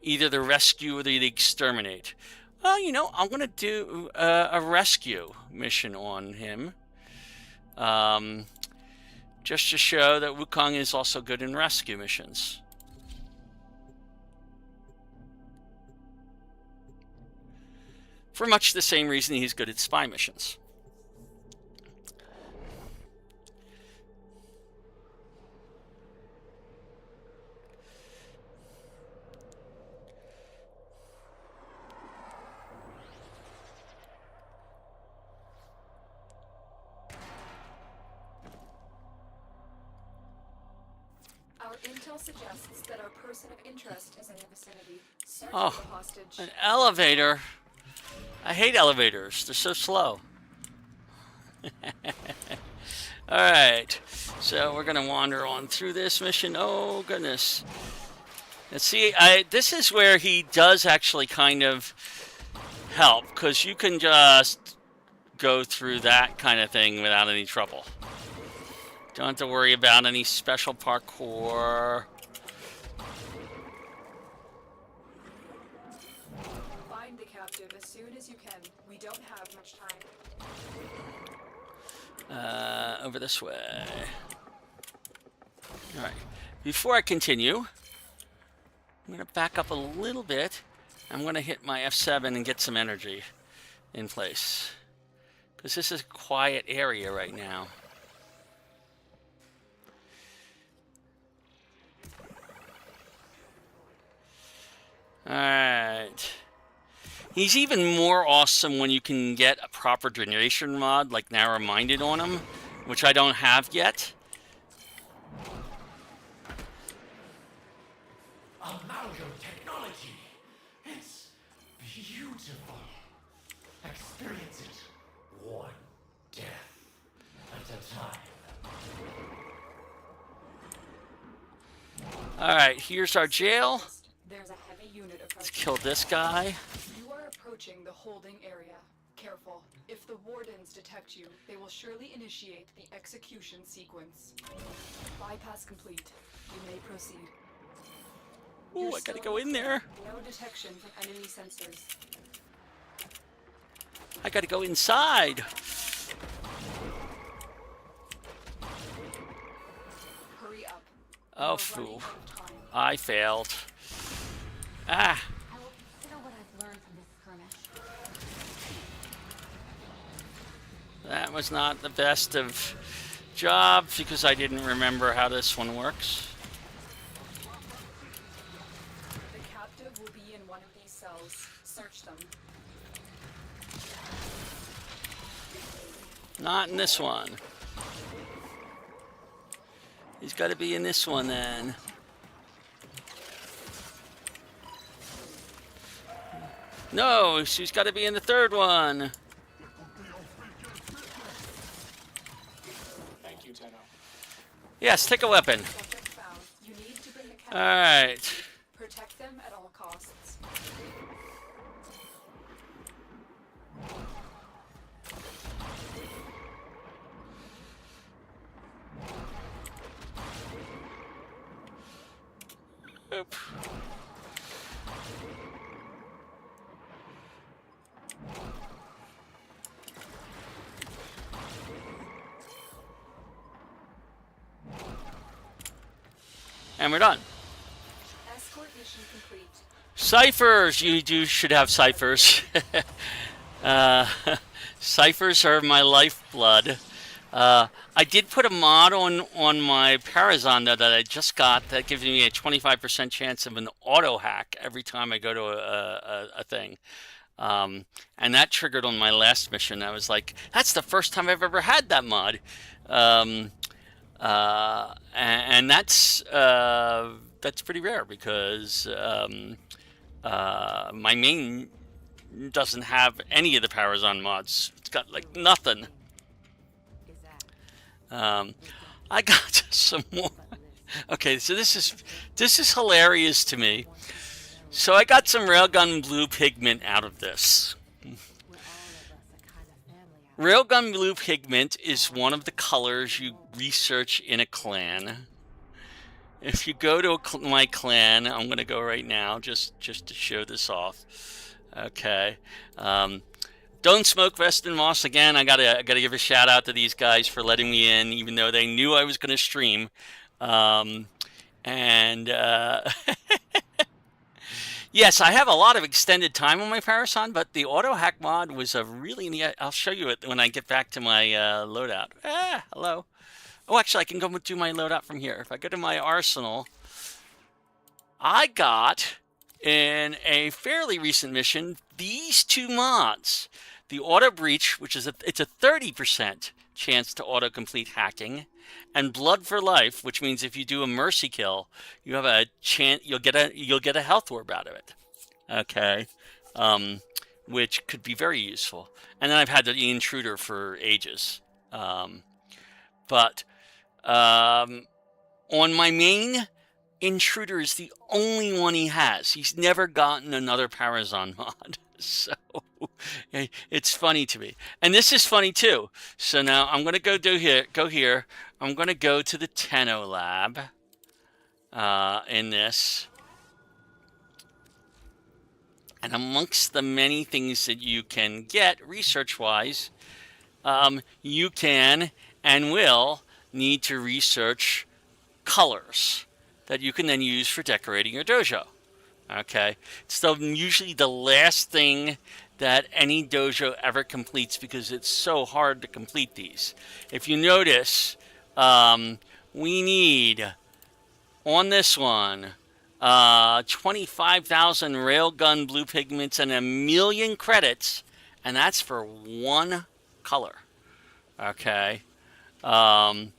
either the rescue or the exterminate. Well, you know, I'm going to do a rescue mission on him. Just to show that Wukong is also good in rescue missions. For much the same reason he's good at spy missions. Our intel suggests that our person of interest is in the vicinity. Search Oh, for the hostage. an elevator. I hate elevators. They're so slow. Alright, so we're going to wander on through this mission. Oh, goodness. Let's see, this is where he does actually kind of help, because you can just go through that kind of thing without any trouble. Don't have to worry about any special parkour. Find the captive as soon as you can. We don't have much time. Over this way. Alright, before I continue, I'm going to back up a little bit. I'm going to hit my F7 and get some energy in place. Because this is a quiet area right now. Alright. He's even more awesome when you can get a proper generation mod like Narrow-Minded on him, which I don't have yet. Amalgam technology. It's beautiful. Experience it. One death at a time. Alright, here's our jail. There's a heavy unit Let's approaching. kill this guy. You are approaching the holding area. Careful. If the wardens detect you, they will surely initiate the execution sequence. Bypass complete. You may proceed. Ooh, You're I gotta still go in there. No detection from enemy sensors. I gotta go inside. Hurry up. Oh, We're running fool. out of time. I failed. Ah. I will consider what I've learned from this skirmish. That was not the best of jobs because I didn't remember how this one works. The captive will be in one of these cells. Search them. Not in this one. He's got to be in this one then. No, she's got to be in the third one. Thank you, Tenno. Yes, take a weapon. Subject found. You need to bring the captive. All right. Protect them at all costs. Oop. And we're done. Escort mission complete. Ciphers! You should have ciphers. Ciphers are my lifeblood. I did put a mod on my Parazonda that I just got that gives me a 25% chance of an auto hack every time I go to a thing. And that triggered on my last mission. I was like, that's the first time I've ever had that mod. And that's pretty rare because my main doesn't have any of the powers on mods. It's got like nothing. I got some more. Okay, so this is hilarious to me. So I got some railgun blue pigment out of this. Railgun blue pigment is one of the colors you research in a clan. If you go to my clan, I'm going to go right now just to show this off. Okay. Don't Smoke Vest and Moss again. I gotta give a shout out to these guys for letting me in, even though they knew I was going to stream. Yes, I have a lot of extended time on my Parasol, but the auto hack mod was a really neat. I'll show you it when I get back to my loadout. Hello. Oh, actually, I can go do my loadout from here. If I go to my arsenal, I got in a fairly recent mission these two mods: the auto breach, which is it's a 30% chance to autocomplete hacking, and blood for life, which means if you do a mercy kill, you have a chance you'll get a health orb out of it. Okay, which could be very useful. And then I've had the intruder for ages, but on my main, intruder is the only one he has. He's never gotten another Parazon mod. So it's funny to me, and this is funny too. So now I'm gonna go here. I'm gonna go to the Tenno lab in this, and amongst the many things that you can get research-wise, you can and will need to research colors that you can then use for decorating your dojo. Okay, it's usually the last thing that any dojo ever completes because it's so hard to complete these. If you notice, we need on this one 25,000 railgun blue pigments and 1,000,000 credits, and that's for one color. Okay, and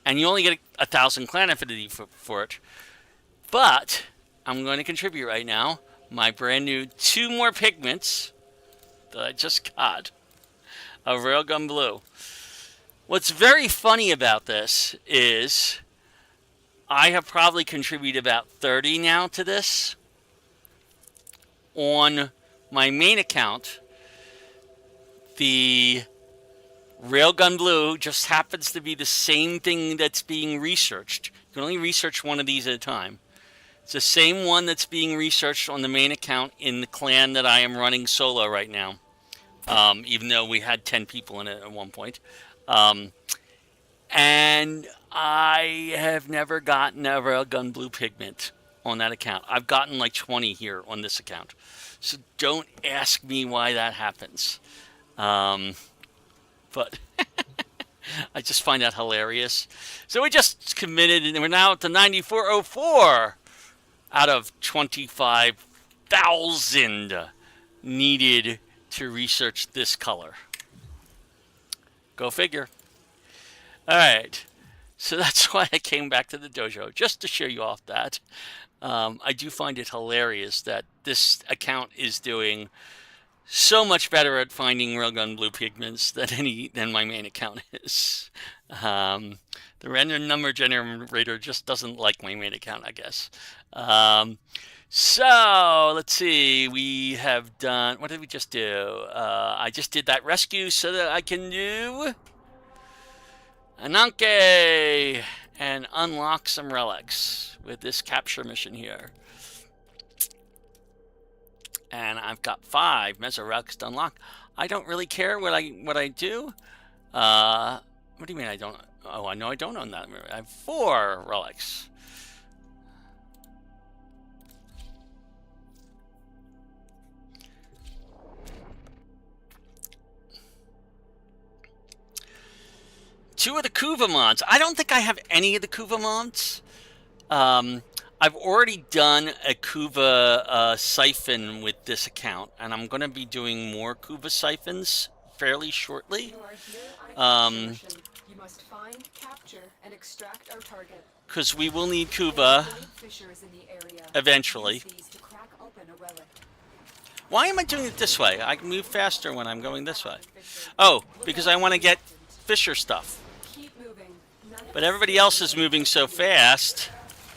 you only get 1,000 clan affinity for it, but I'm going to contribute right now my brand new 2 more pigments that I just got of railgun blue. What's very funny about this is I have probably contributed about 30 now to this. On my main account, the railgun blue just happens to be the same thing that's being researched. You can only research one of these at a time. It's the same one that's being researched on the main account in the clan that I am running solo right now. Even though we had 10 people in it at one point. And I have never gotten a railgun blue pigment on that account. I've gotten like 20 here on this account. So don't ask me why that happens. But I just find that hilarious. So we just committed, and we're now at the 9404 out of 25,000 needed to research this color. Go figure. All right. So that's why I came back to the dojo, just to show you off that. I do find it hilarious that this account is doing so much better at finding railgun blue pigments than my main account is. The random number generator just doesn't like my main account, I guess. So let's see. We have done. What did we just do? I just did that rescue so that I can do Ananke and unlock some relics with this capture mission here. And I've got 5 Meso relics to unlock. I don't really care what I do. What do you mean I don't? Oh, I know I don't own that. I have 4 relics. Two of the Kuva mods. I don't think I have any of the Kuva mods. I've already done a Kuva siphon with this account, and I'm going to be doing more Kuva siphons fairly shortly. You are here on a capture Um, mission. You must find, capture, and extract our target. because we will need There are Kuva void fissures in the area. eventually. Use these to crack open a relic. Why am I doing it this way? I can move faster when I'm going this way. Oh, because I want to get Fisher stuff. Keep moving. None of But this everybody else is will moving so fast.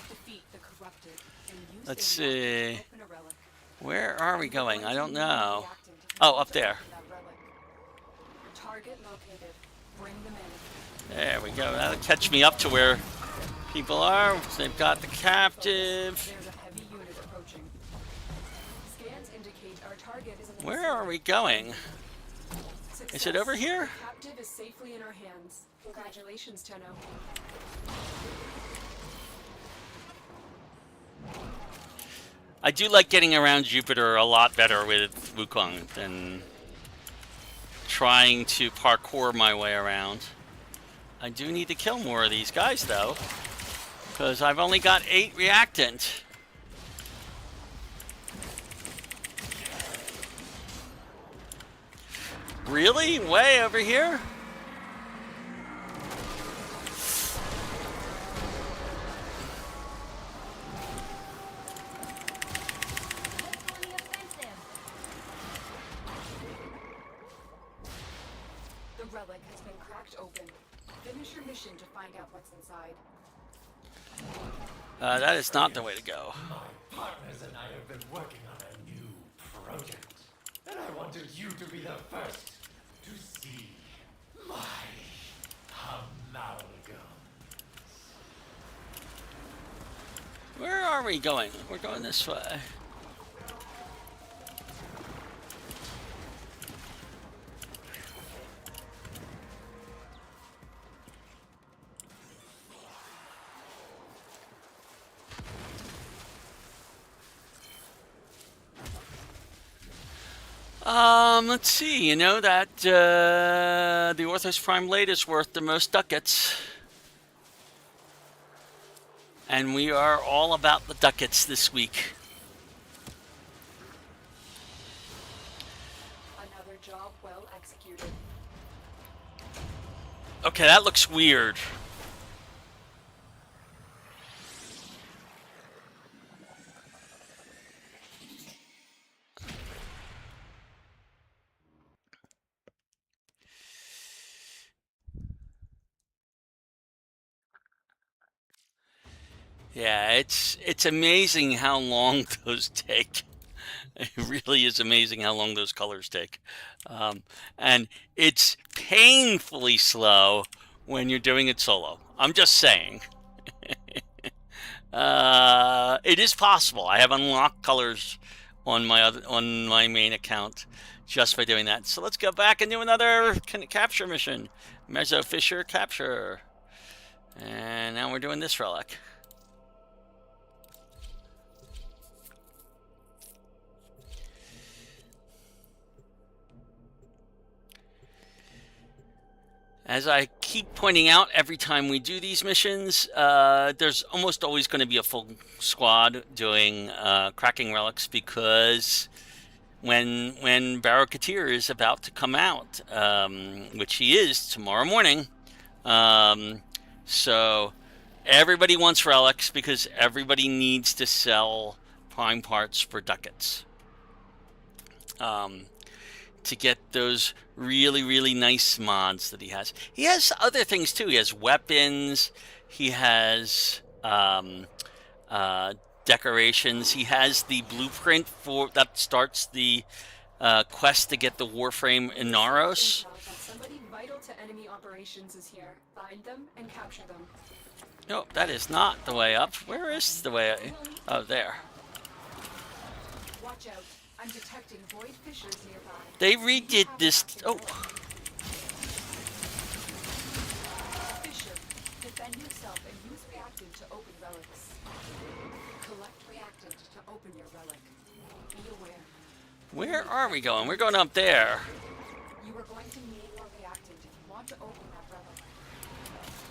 defeat the corrupted and use Let's their knowledge see. to open a relic. Where are we going? I don't know. Reactant to Oh, up there. that relic. Target located. Bring them in. There we go. That'll catch me up to where people are. They've got the captive. There's a heavy unit approaching. Scans indicate our target is in the Where are we going? Is it over here? The captive is safely in our hands. Congratulations, Tenno. I do like getting around Jupiter a lot better with Wukong than trying to parkour my way around. I do need to kill more of these guys, though, because I've only got 8 reactant. Really? Way over here? What's on the offensive? The relic has been cracked open. Finish your mission to find out what's inside. That is not the way to go. My partners and I have been working on a new project, and I wanted you to be the first to see my amalgam. Where are we going? We're going this way. Let's see. You know that the Orthos Prime Blade is worth the most ducats. And we are all about the ducats this week. Another job well executed. Okay, that looks weird. Yeah, it's amazing how long those take. It really is amazing how long those colors take. And it's painfully slow when you're doing it solo. I'm just saying. It is possible. I have unlocked colors on my main account just by doing that. So let's go back and do another capture mission. Mezzo Fisher capture. And now we're doing this relic. As I keep pointing out every time we do these missions, there's almost always going to be a full squad doing cracking relics, because when Barakatir is about to come out, which he is tomorrow morning, so everybody wants relics because everybody needs to sell prime parts for ducats. To get those really, really nice mods that he has. He has other things too. He has weapons. He has decorations. He has the blueprint for that starts the quest to get the Warframe Inaros. Intel that somebody vital to enemy operations is here. Find them and capture them. No, that is not the way up. Where is the way? Oh, there. Watch out. I'm detecting void fissures nearby. They redid this. Oh. Fissure. Defend yourself and use reactant to open relics. Collect reactant to open your relic. Be aware. Where are we going? We're going up there. You are going to need more reactant if you want to open that relic.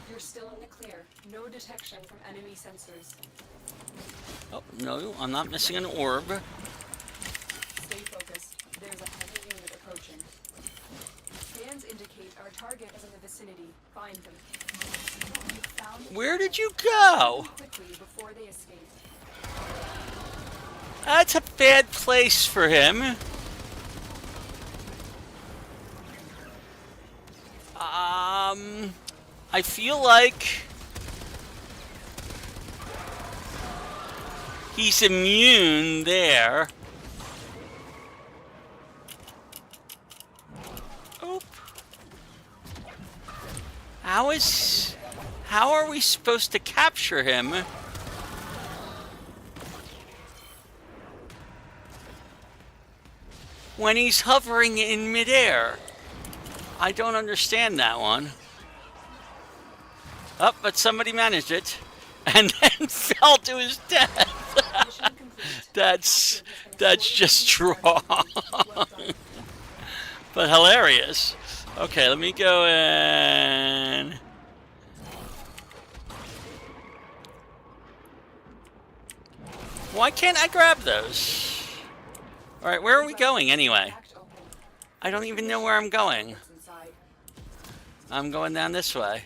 You're still in the clear. No detection from enemy sensors. Oh, no, I'm not missing an orb. Stay focused. There's a heavy unit approaching. Scans indicate our target is in the vicinity. Find them. You found the Where did you target. go? Move quickly before they escape. That's a bad place for him. I feel like he's immune there. Oop. How are we supposed to capture him? When he's hovering in midair? I don't understand that one. Oh, but somebody managed it. And then fell to his death. Mission complete. That's Captured has been just escorted wrong. to the target. Well done. But hilarious. Okay, let me go in. Why can't I grab those? Alright, where are we going anyway? Act open. I don't even know where I'm going. What's inside? I'm going down this way.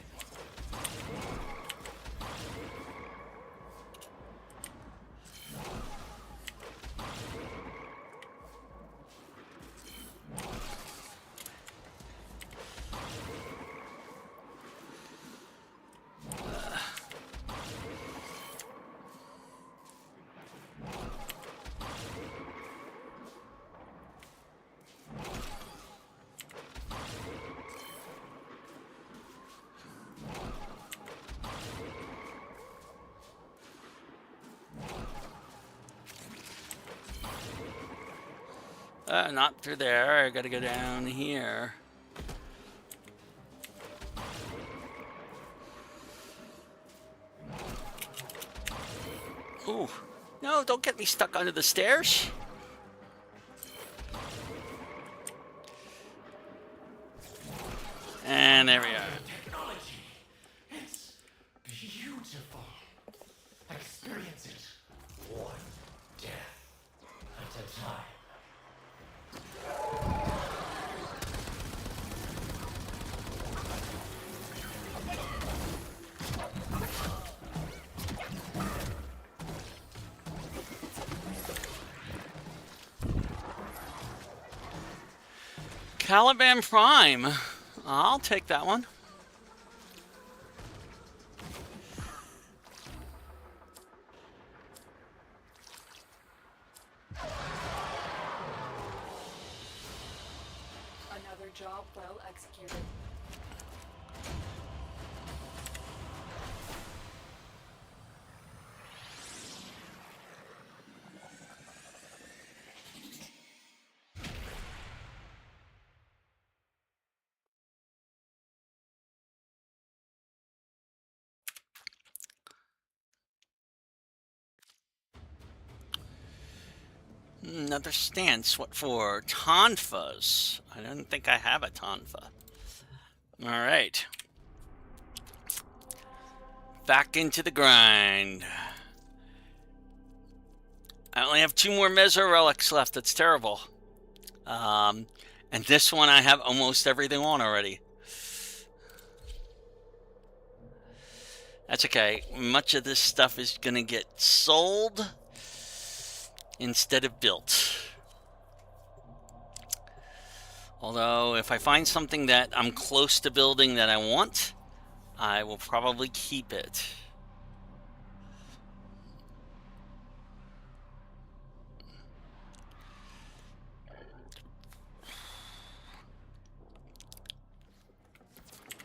Not through there. I gotta go down here. Ooh. No, don't get me stuck under the stairs. And there we are. Technology. It's beautiful. Experience it. One death at a time. Caliban Prime. I'll take that one. Another job well executed. Another stance. What for? Tonfas. I don't think I have a Tonfa. Alright. Back into the grind. I only have 2 more Meso relics left. That's terrible. And this one I have almost everything on already. That's okay. Much of this stuff is going to get sold instead of built. Although, if I find something that I'm close to building that I want, I will probably keep it.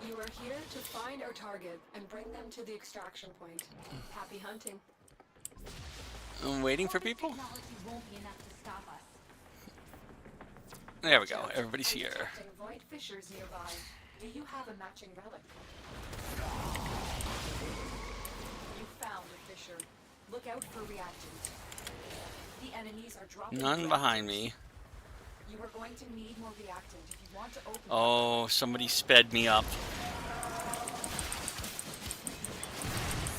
You are here to find our target and bring them to the extraction point. Happy hunting. I'm waiting for people. Technology won't be enough to stop us. There we go. Everybody's here. Detecting void fissures nearby. Do you have a matching relic? You found a fissure. Look out for reactant. The enemies are dropping. None behind me. You are going to need more reactant if you want to open. Oh, somebody sped me up.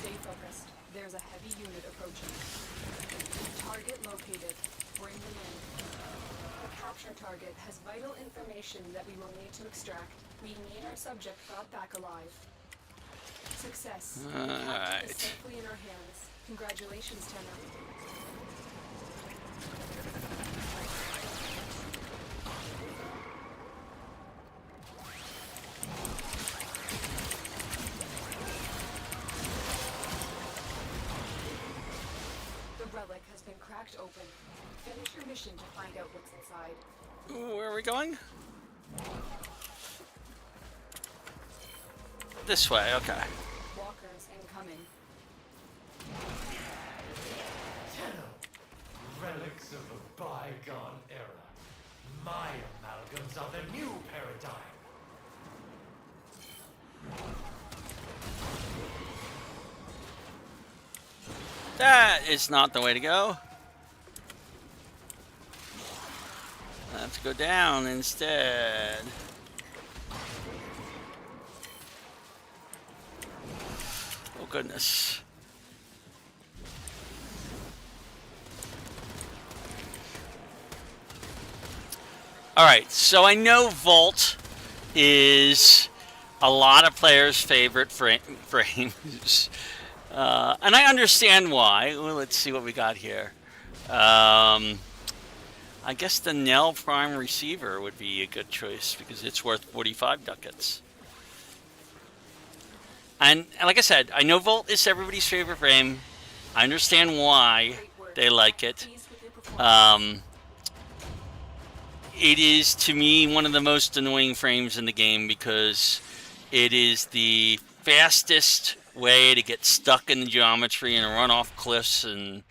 Stay focused. There's a heavy unit approaching. target has vital information that we will need to extract. We need our subject brought back alive. Success. The captive is Alright. safely in our hands. Congratulations, Tenno. The relic has been cracked open. Finish your mission to find out what's inside. Ooh, where are we going? This way, okay. Walkers incoming. Tenno, relics of a bygone era. My amalgams are the new paradigm. That is not the way to go. Let's go down instead. Oh goodness. Alright, so I know Volt is a lot of players' favorite frames. And I understand why. Well, let's see what we got here. I guess the Nell Prime Receiver would be a good choice because it's worth 45 ducats. And like I said, I know Volt is everybody's favorite frame. I understand why they like it. It is, to me, one of the most annoying frames in the game because it is the fastest way to get stuck in the geometry and run off cliffs and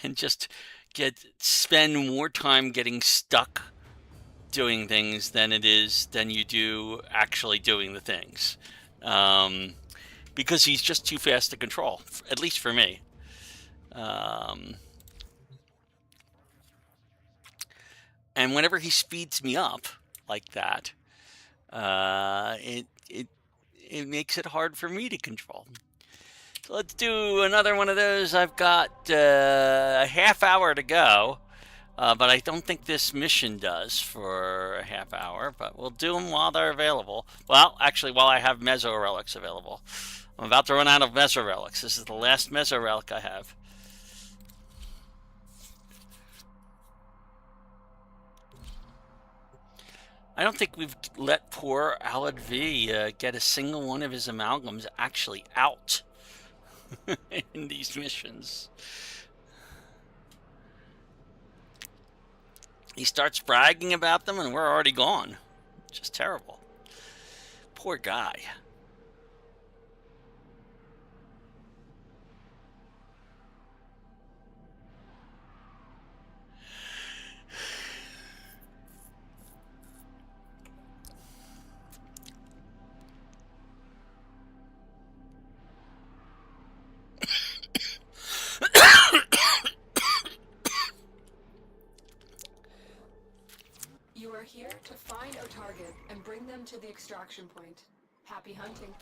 and just spend more time getting stuck doing things than you do actually doing the things, because he's just too fast to control, at least for me. And whenever he speeds me up like that, it makes it hard for me to control. So let's do another one of those. I've got a half hour to go, but I don't think this mission does for a half hour, but we'll do them while they're available. Well, actually, while I have Meso Relics available. I'm about to run out of Meso Relics. This is the last Meso Relic I have. I don't think we've let poor Alad V get a single one of his amalgams actually out in these missions. He starts bragging about them and we're already gone. Just terrible. Poor guy. You are here to find our target and bring them to the extraction point. Happy hunting.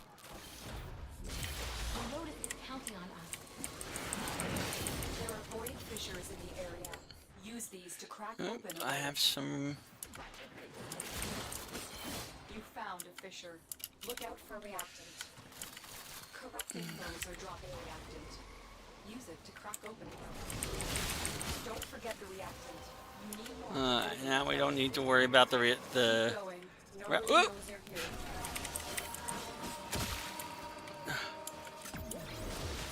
The Lotus is counting on us. There are void fissures in the area. Use these to crack open. I have some... You found a fissure. Look out for reactant. Corrupted foes are dropping reactant. Use it to crack open. Don't forget the reactant. You need more. Now we don't need to worry about the... Keep going. Nobody knows you're here.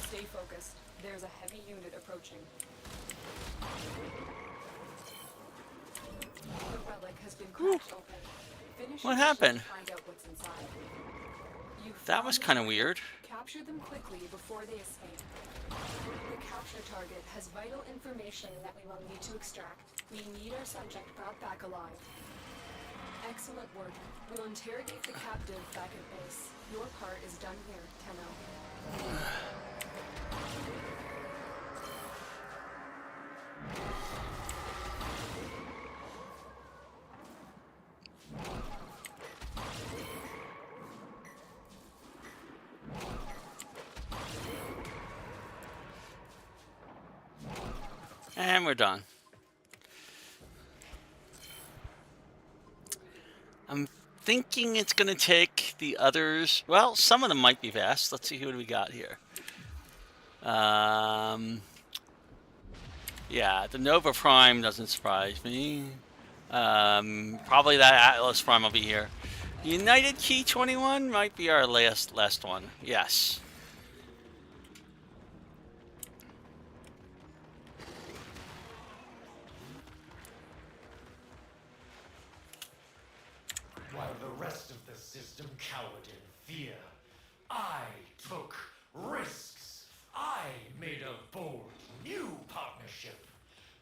Stay focused. There's a heavy unit approaching. The relic has been cracked open. Finish What your mission happened? to find out what's inside. You That was found kind of the weird. Capture them quickly before they escape. The capture target has vital information that we will need to extract. We need our subject brought back alive. Excellent work. We'll interrogate the captive back at base. Your part is done here, Tenno. And we're done. I'm thinking it's going to take the others. Well, some of them might be fast. Let's see who do we got here. Yeah, the Nova Prime doesn't surprise me. Probably that Atlas Prime will be here. United Key 21 might be our last one. Yes. While the rest of the system cowered in fear, I took risks. I made a bold new partnership.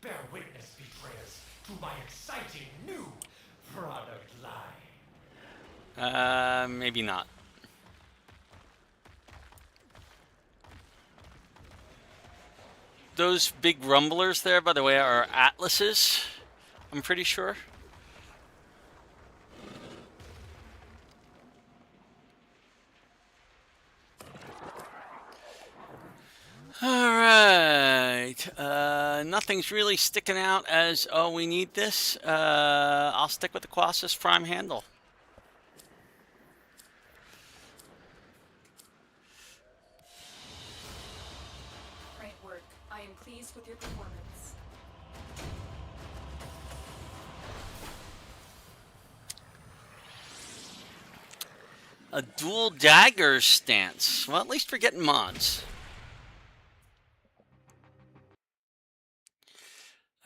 Bear witness, betrayers, to my exciting new product line. Maybe not. Those big rumblers there, by the way, are Atlases, I'm pretty sure. Alright, nothing's really sticking out as, oh, we need this. I'll stick with the Colossus Prime handle. Great work. I am pleased with your performance. A dual dagger stance. Well, at least we're getting mods.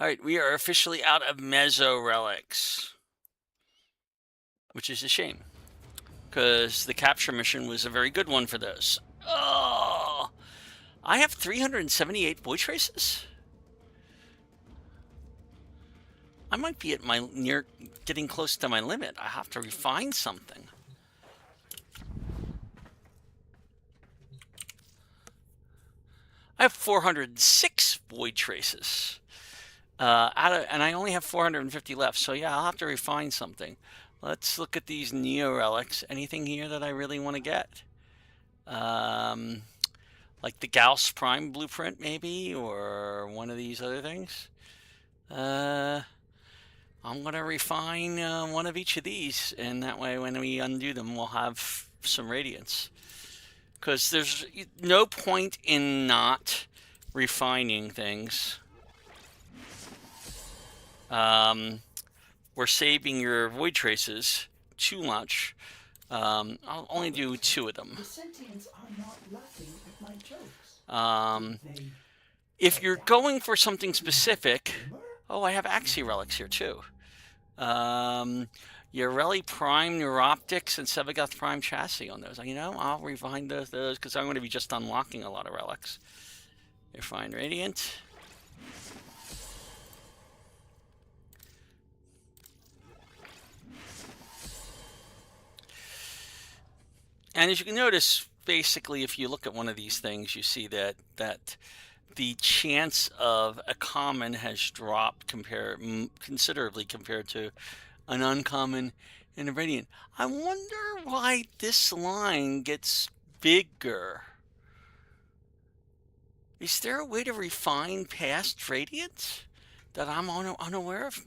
Alright, we are officially out of Meso relics. Which is a shame. Because the capture mission was a very good one for those. Oh! I have 378 void traces? I might be at my getting close to my limit. I have to refine something. I have 406 void traces. And I only have 450 left, so yeah, I'll have to refine something. Let's look at these Neo relics. Anything here that I really want to get? Like the Gauss Prime blueprint, maybe, or one of these other things. I'm gonna refine one of each of these, and that way, when we undo them, we'll have some radiance. Because there's no point in not refining things. We're saving your void traces too much. I'll only do 2 of them. The sentients are not laughing at my jokes. If you're going for something specific, oh, I have Axie relics here too. Ureli Prime Neuroptics and Sevagoth Prime Chassis on those. You know, I'll refine those because I'm going to be just unlocking a lot of relics. Refine Radiant. And as you can notice, basically, if you look at one of these things, you see that the chance of a common has dropped considerably compared to an uncommon and a radiant. I wonder why this line gets bigger. Is there a way to refine past radiant that I'm unaware of?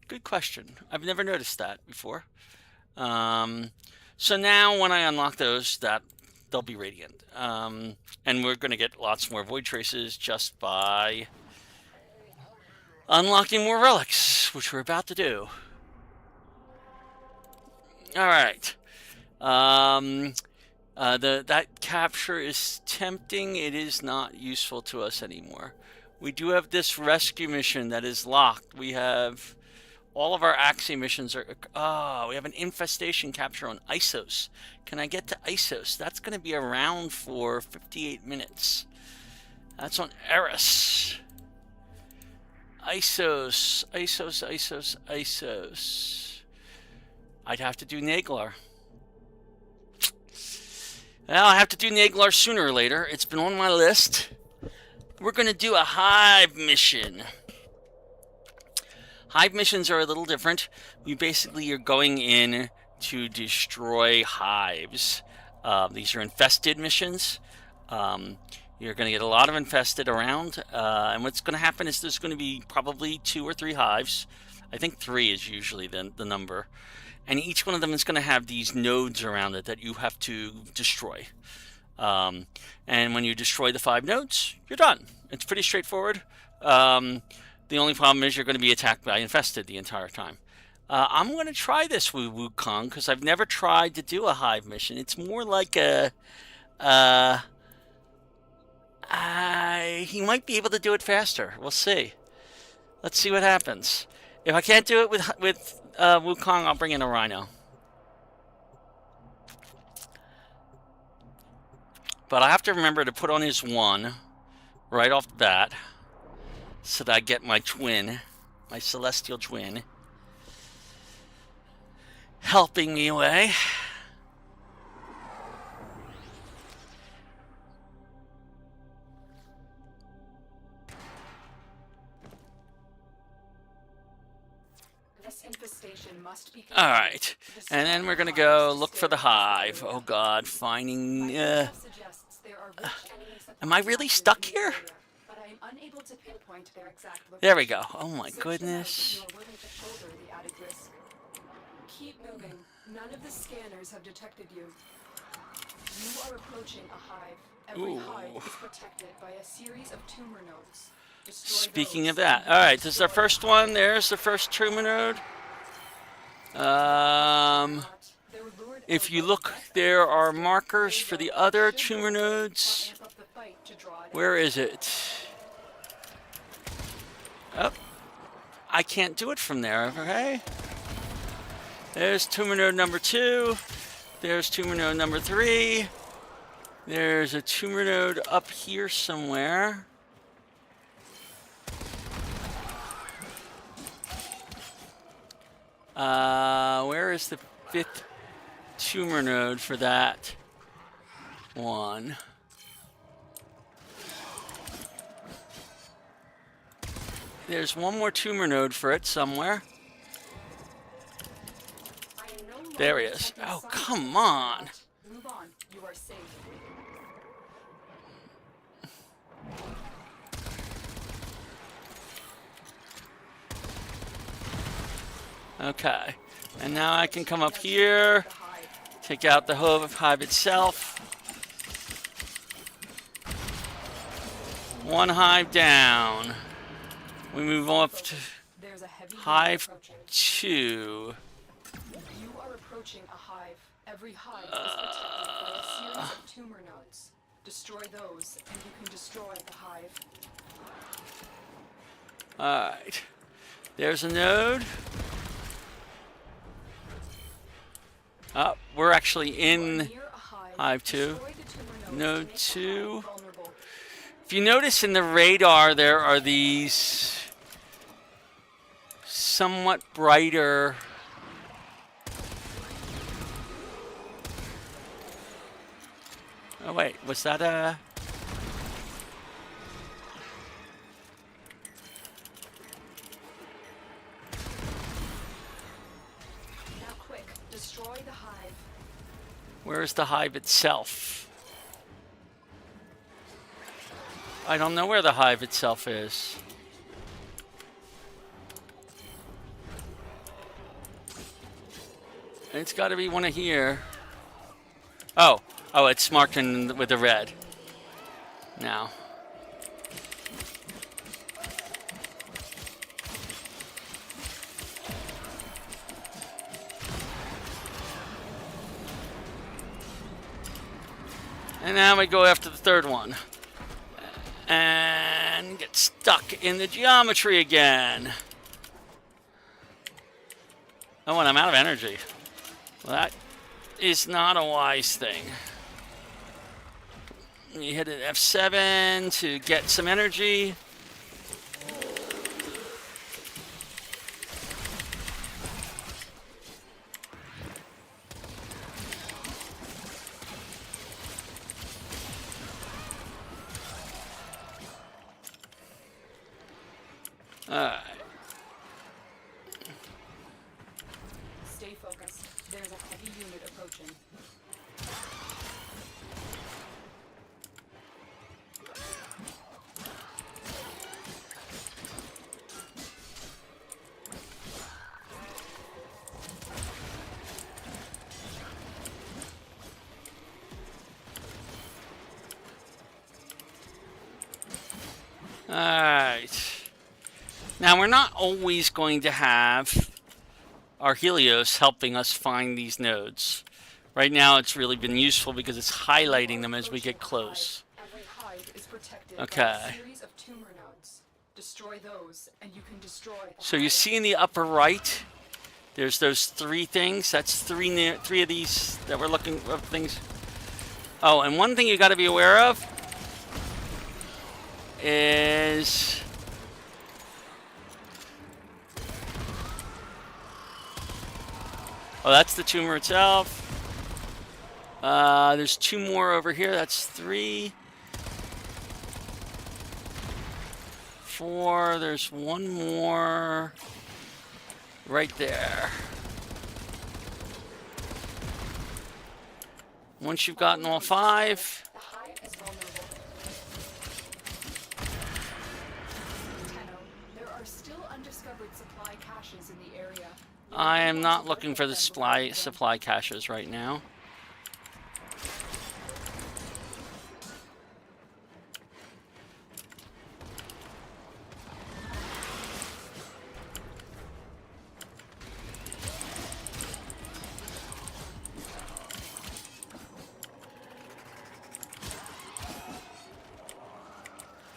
Good question. I've never noticed that before. So now when I unlock those, they'll be radiant. And we're going to get lots more void traces just by unlocking more relics, which we're about to do. All right. That capture is tempting. It is not useful to us anymore. We do have this rescue mission that is locked. We have all of our Axie missions are... we have an infestation capture on Isos. Can I get to Isos? That's going to be around for 58 minutes. That's on Eris. Isos. I'd have to do Naglar. Well, I have to do Naglar sooner or later. It's been on my list. We're going to do a Hive mission. Hive missions are a little different. We basically are going in to destroy hives. These are infested missions. You're going to get a lot of infested around. And what's going to happen is there's going to be probably 2 or 3 hives. I think 3 is usually the number. And each one of them is going to have these nodes around it that you have to destroy. And when you destroy the 5 nodes, you're done. It's pretty straightforward. The only problem is you're going to be attacked by infested the entire time. I'm going to try this with Wukong because I've never tried to do a hive mission. It's more like a... he might be able to do it faster. We'll see. Let's see what happens. If I can't do it with Wukong, I'll bring in a rhino. But I have to remember to put on his 1 right off the bat so that I get my twin, my celestial twin, helping me away. This infestation must be All right, and then we're gonna go look for the hive. Oh God, finding. Am I really stuck here? There we go. Oh my goodness. Keep moving. None of the scanners have detected you. You are approaching a hive. Every hive is protected by a series of tumor nodes. Speaking of that, all right, this is our first one. There's the first tumor node. If you look, there are markers for the other tumor nodes. Where is it? Oh, I can't do it from there, okay? There's tumor node number 2. There's tumor node number 3. There's a tumor node up here somewhere. Where is the 5th tumor node for that one? There's one more tumor node for it somewhere. There he is. Oh, come on. Move on. You are safe. Okay. And now I can come up here, take out the hive itself. 1 hive down. We move on up to hive 2. You are approaching a hive. Every hive is protected by a series of tumor nodes. Destroy those, and you can destroy the hive. Alright. There's a node. Oh, we're actually in hive 2. Node 2. If you notice in the radar, there are these somewhat brighter oh wait, was that a... Now quick, destroy the hive. Where's the hive itself? I don't know where the hive itself is. It's got to be one of here. Oh, it's marked in with the red. Now. And now we go after the 3rd one. And get stuck in the geometry again. Oh, and I'm out of energy. Well, that is not a wise thing. You hit an F7 to get some energy. Alright. Stay focused. There's a heavy unit approaching. Alright. Now, we're not always going to have our Helios helping us find these nodes. Right now, it's really been useful because it's highlighting them as we get close. Every hive is protected by Okay. a series of tumor nodes. Destroy those, and you can destroy the So you hive. see in the upper right, there's those 3 things. That's 3 of these that we're looking of things. Oh, and one thing you got to be aware of is oh, that's the tumor itself. There's 2 more over here. That's 3, 4. There's 1 more right there. Once you've gotten all 5, The hive is vulnerable. Tenno, there are still undiscovered supply caches in the area. I am not looking for the supply caches right now.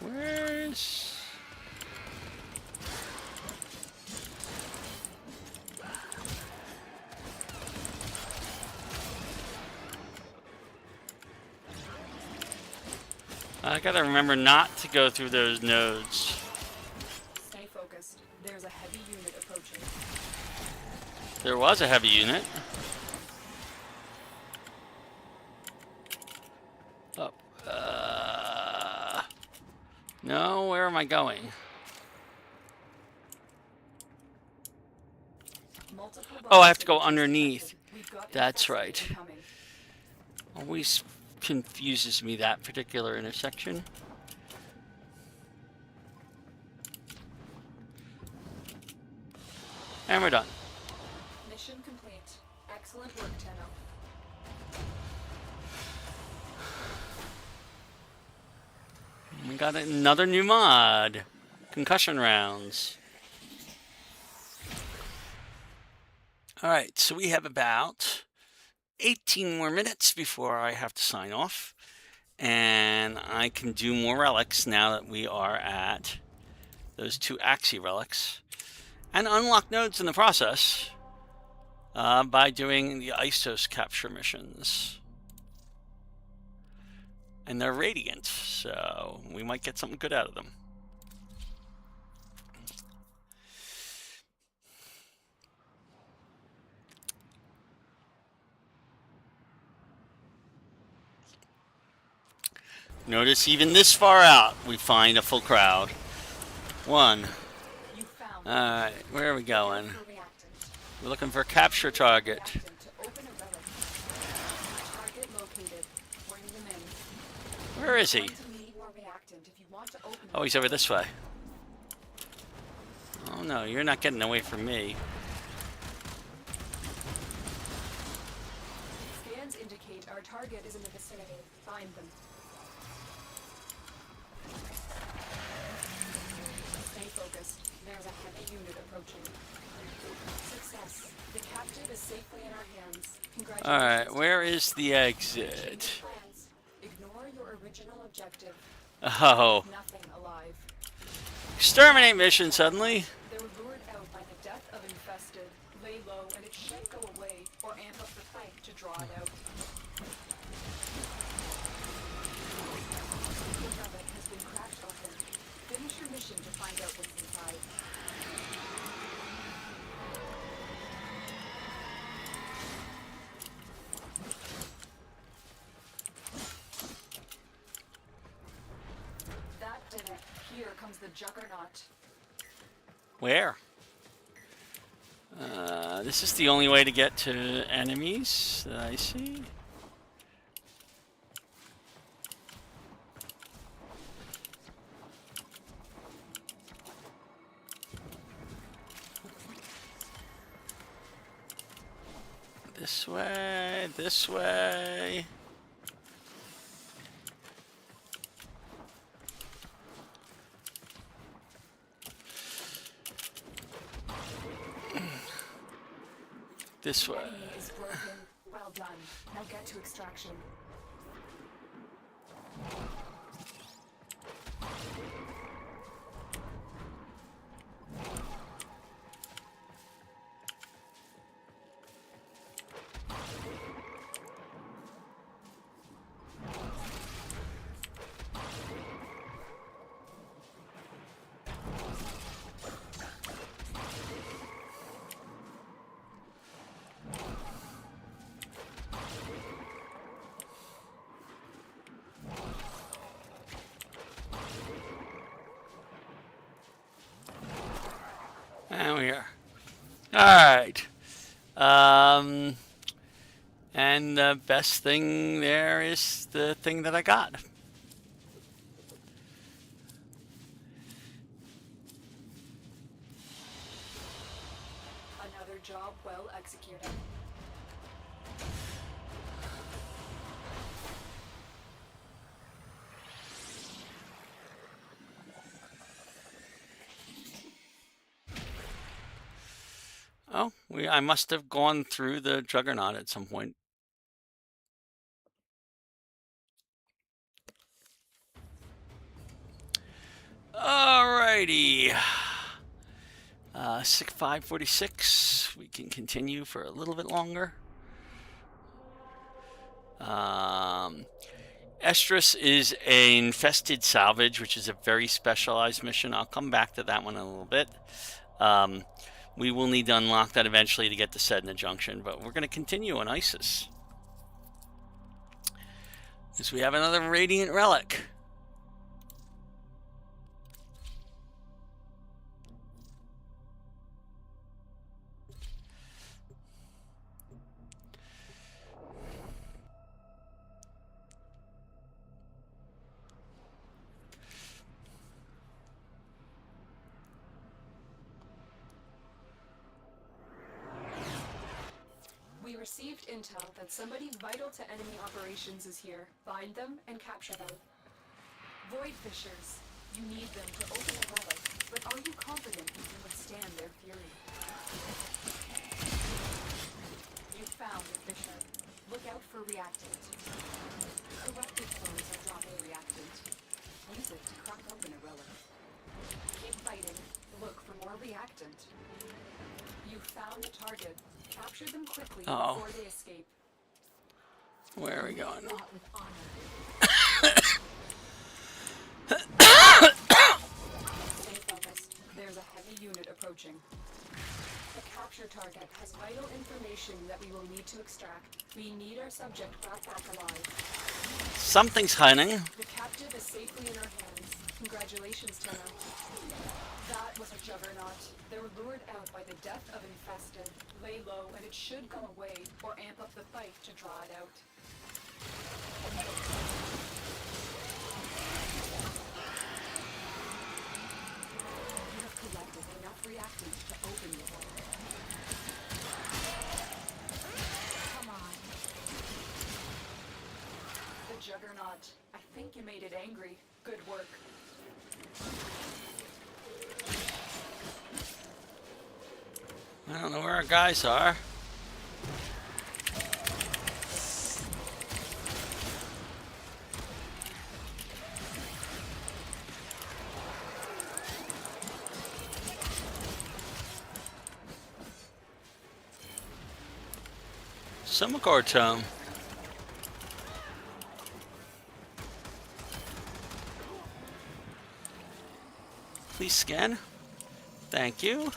Where's... I gotta remember not to go through those nodes. Stay focused. There's a heavy unit approaching. There was a heavy unit. Up. No, where am I going? Multiple Oh, I have to go bombs underneath. detected. We've got That's infested right. incoming. Always confuses me, that particular intersection. And we're done. Mission complete. Excellent work, Tenno. We got another new mod. Concussion rounds. Alright, so we have about 18 more minutes before I have to sign off. And I can do more relics now that we are at those 2 Axie relics. And unlock nodes in the process by doing the Istos capture missions. And they're radiant, so we might get something good out of them. Notice even this far out, we find a full crowd. 1. You found Alright, where are we going? the reactant. We're looking for a capture target. Reactant to open a relic. Target located. Bring them in. Where is he? Going to need more reactant if you want to open Oh, he's over this way. Oh no, you're not getting away from me. Scans indicate our target is in the vicinity. Find them. Stay focused. There's a heavy unit approaching. Success. The captive is safely in our hands. Congratulations. Alright, where is the exit? Change plans. Ignore your original objective. Oh, Nothing alive. exterminate mission suddenly. They were lured out by the death of infested. Lay low and it should go away or amp up the fight to draw it out. The relic has been cracked open. Finish your mission to find out what's inside. That did it. Here comes the juggernaut. Where? This is the only way to get to enemies that I see. This way, this way. This way. Enemy is broken. Well done. Now get to extraction. And we are. Alright. And the best thing there is the thing that I got. Another job well executed. Oh, I must have gone through the Juggernaut at some point. Alrighty. 546. We can continue for a little bit longer. Estrus is an infested salvage, which is a very specialized mission. I'll come back to that one in a little bit. We will need to unlock that eventually to get to Sedna Junction, but we're going to continue on Isis. Because we have another Radiant Relic. We received intel that somebody vital to enemy operations is here. Find them and capture them. Void Fishers. You need them to open a relic, but are you confident you can withstand their fury? You found a Fisher. Look out for reactant. Corrupted clones are dropping reactant. Use it to crack open a relic. Keep fighting. Look for more reactant. You found a target. Capture them quickly before they escape. Where are we going? Fought with honor. Stay focused. There's a heavy unit approaching. The capture target has vital information that we will need to extract. We need our subject brought back alive. Something's hiding. The captive is safely in our hands. Congratulations, Tenno. That was a juggernaut. They're lured out by the death of infested. Lay low and it should go away, or amp up the fight to draw it out. You have collected enough reactants to open the hole. Come on. The juggernaut. I think you made it angry. Good work. I don't know where our guys are. Sumacor Tome. Please scan. Thank you.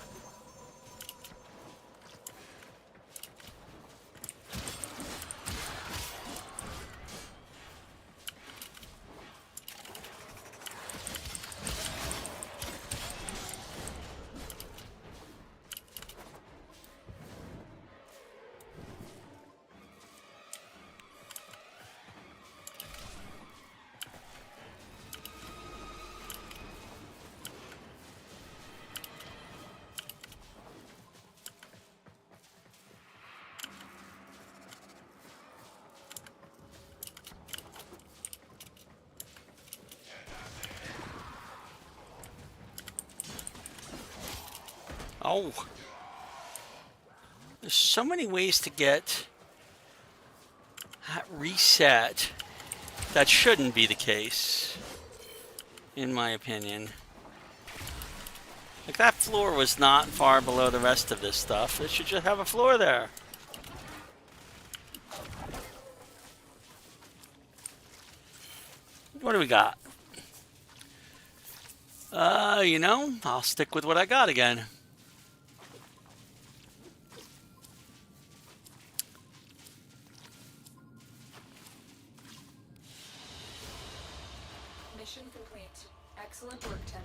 Oh. There's so many ways to get that reset. That shouldn't be the case, in my opinion. Like, that floor was not far below the rest of this stuff. It should just have a floor there. What do we got? You know, I'll stick with what I got again. Mission complete. Excellent work, Tenno.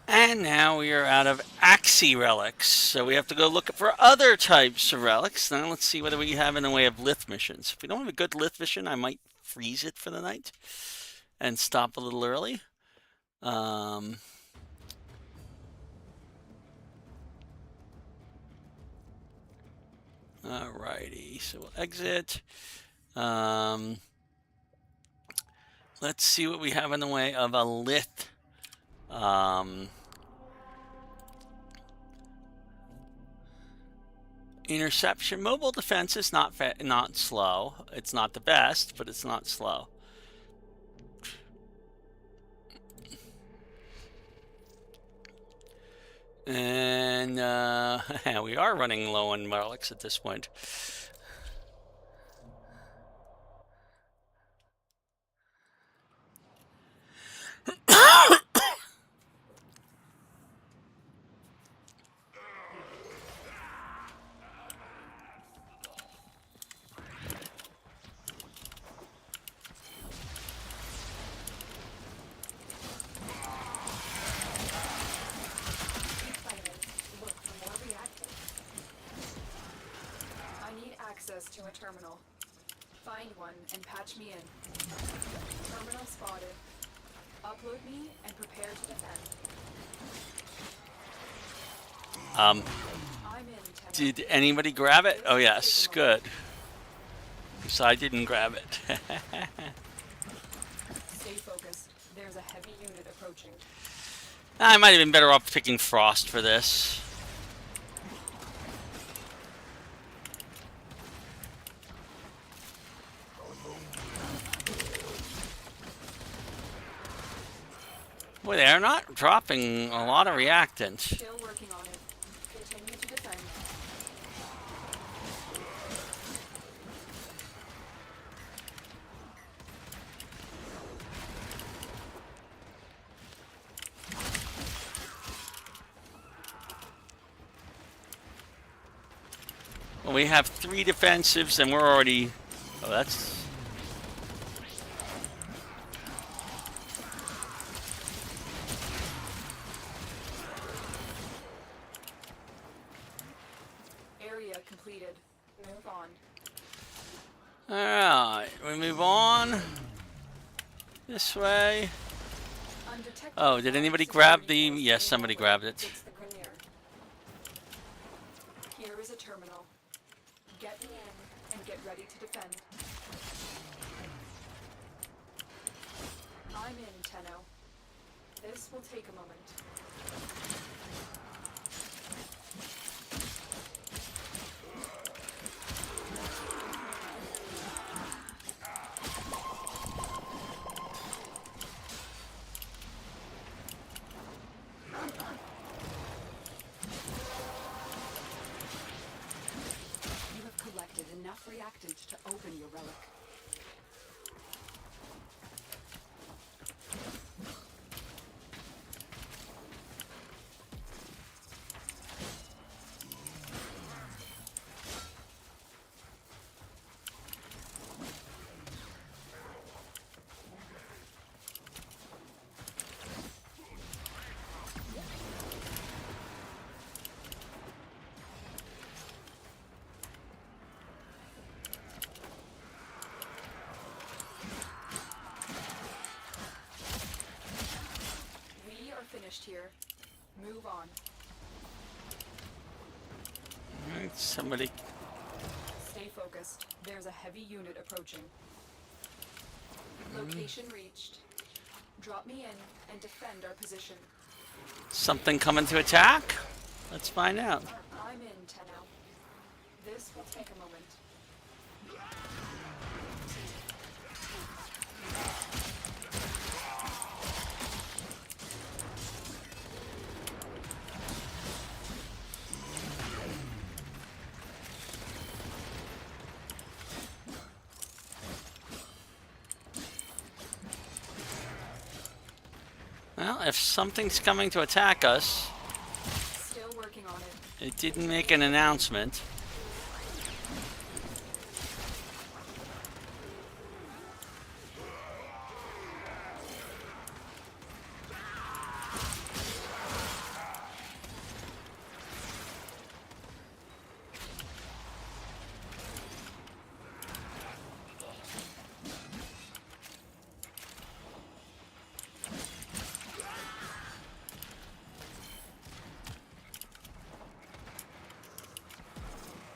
And now we are out of Axie relics, so we have to go look for other types of relics. Now let's see whether we have in the way of lith missions. If we don't have a good lith mission, I might freeze it for the night and stop a little early. Alrighty, so we'll exit. Let's see what we have in the way of a lith. Interception. Mobile defense is not slow. It's not the best, but it's not slow. And we are running low on relics at this point. To a terminal. Find one and patch me in. Terminal spotted. Upload me and prepare to defend. I'm in, Tenno. Did anybody grab it? Oh yes, good. Because I didn't grab it. Stay focused. There's a heavy unit approaching. I might have been better off picking Frost for this. Boy, they're not dropping a lot of reactant. Still working on it. Continue to defend. Well, we have 3 defensives and we're already... Oh, that's... Completed. Move on. Alright, we move on. This way. Undetected. Oh, did anybody grab the... Yes, somebody grabbed it. It's the Grineer. Here is a terminal. Get me in and get ready to defend. I'm in, Tenno. This will take a moment. Enough reactant to open your relic. Here. Move on. Alright, somebody... Stay focused. There's a heavy unit approaching. Location reached. Drop me in and defend our position. Something coming to attack? Let's find out. I'm in, Tenno. This will take a moment. Well, if something's coming to attack us, Still working on it. it didn't make an announcement.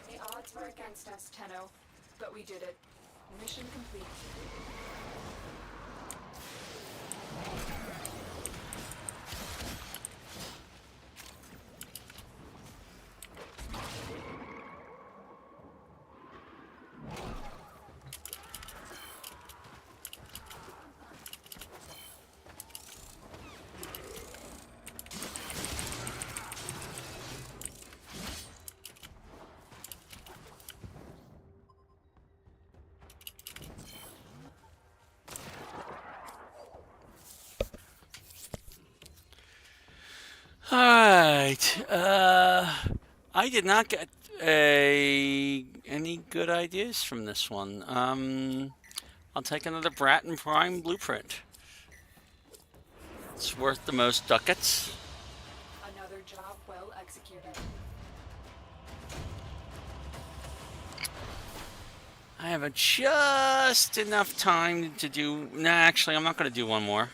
The odds were against us, Tenno, but we did it. Mission complete. Alright, I did not get any good ideas from this one. I'll take another Bratton Prime blueprint. It's worth the most ducats. Another job well executed. I have just enough time to do... Nah, actually, I'm not going to do one more.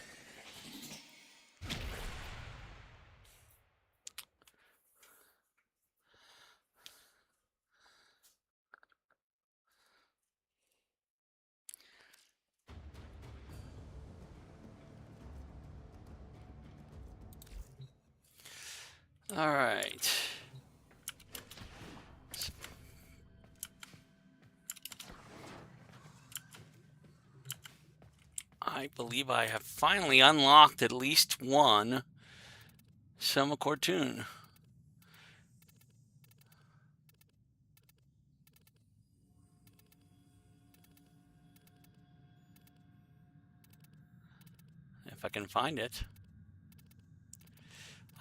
All right. I believe I have finally unlocked at least one Selma cartoon. If I can find it.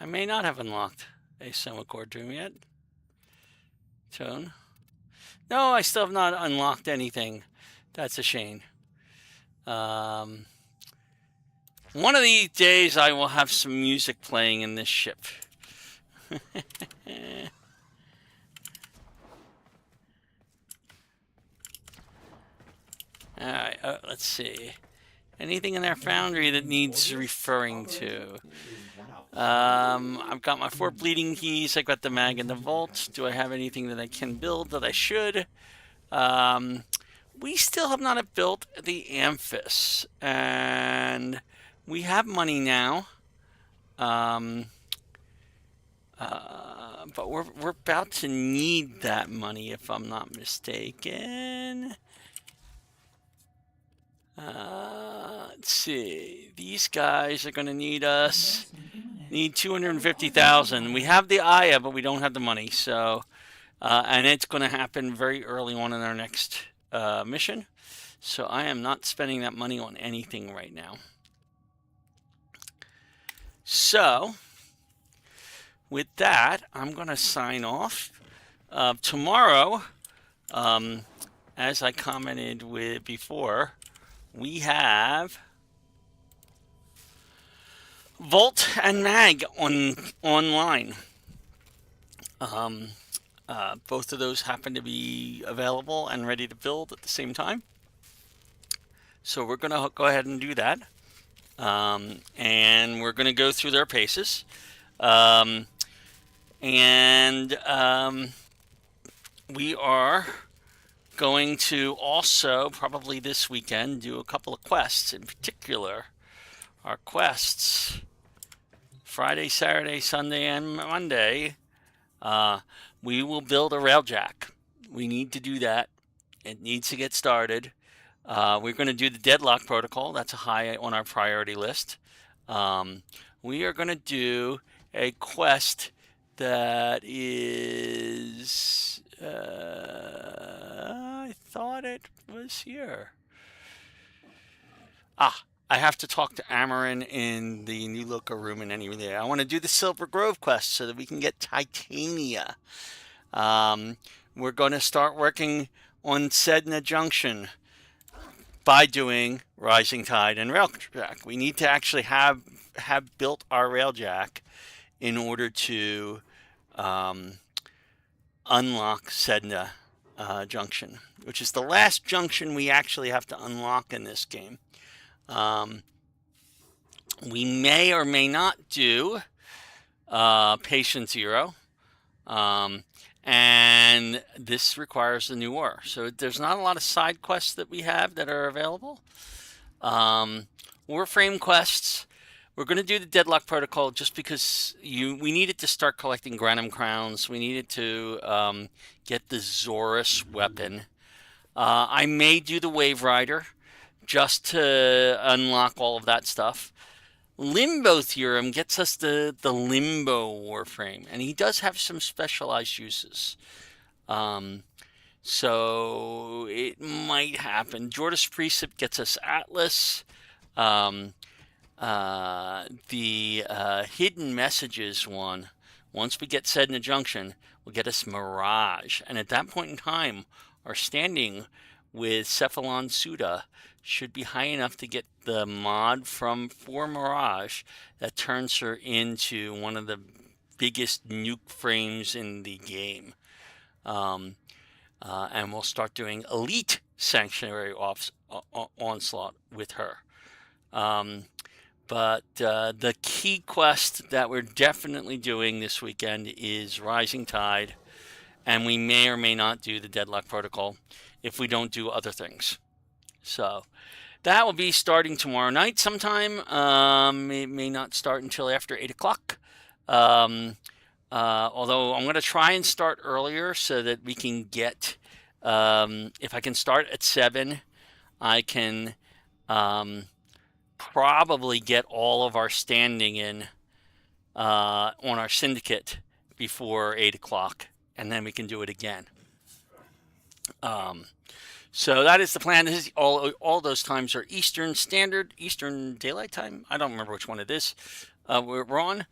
I may not have unlocked a Selma cartoon yet. Tone. No, I still have not unlocked anything. That's a shame. One of these days I will have some music playing in this ship. Alright, let's see. Anything in their foundry that needs referring to? I've got my 4 bleeding keys. I got the mag in the vault. Do I have anything that I can build that I should? We still have not built the Amphis, and we have money now. But we're about to need that money, if I'm not mistaken. Let's see. These guys are going to need us. Need 250,000. We have the Aya, but we don't have the money. So, and it's going to happen very early on in our next mission. So I am not spending that money on anything right now. So, with that, I'm going to sign off. Tomorrow, as I commented with before, we have Volt and Mag online. Both of those happen to be available and ready to build at the same time. So we're going to go ahead and do that. And we're going to go through their paces. We are going to also, probably this weekend, do a couple of quests. In particular, our quests Friday, Saturday, Sunday, and Monday, we will build a railjack. We need to do that. It needs to get started. We're going to do the deadlock protocol. That's a high on our priority list. We are going to do a quest that is... I thought it was here. I have to talk to Amarin in the New Loca room and anyway. I want to do the Silver Grove quest so that we can get Titania. We're going to start working on Sedna Junction by doing Rising Tide and Railjack. We need to actually have built our Railjack in order to unlock Sedna Junction, which is the last junction we actually have to unlock in this game. We may or may not do Patient Zero, and this requires a new ore. So there's not a lot of side quests that we have that are available. Warframe quests. We're going to do the Deadlock Protocol just because we needed to start collecting Granum Crowns. We needed to get the Zorus weapon. I may do the Wave Rider just to unlock all of that stuff. Limbo Theorem gets us the Limbo Warframe, and he does have some specialized uses. So it might happen. Jordas Precept gets us Atlas. The Hidden Messages one, once we get Sedna Junction, will get us Mirage. And at that point in time, our standing with Cephalon Suda should be high enough to get the mod for Mirage that turns her into one of the biggest nuke frames in the game. And we'll start doing Elite Sanctuary Onslaught with her. But the key quest that we're definitely doing this weekend is Rising Tide, and we may or may not do the Deadlock Protocol if we don't do other things. So that will be starting tomorrow night sometime. It may not start until after 8 o'clock. Although I'm going to try and start earlier so that we can get, if I can start at 7, I can probably get all of our standing in on our syndicate before 8 o'clock, and then we can do it again. So that is the plan. This is all those times are Eastern Standard, Eastern Daylight Time. I don't remember which one it is. We're on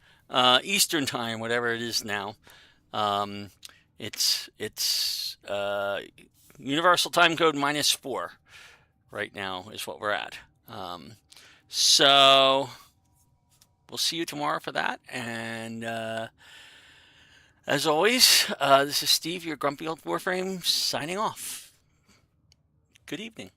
Eastern Time, whatever it is now. It's Universal Time Code -4 right now is what we're at. So we'll see you tomorrow for that. And as always, this is Steve, your grumpy old Warframe, signing off. Good evening.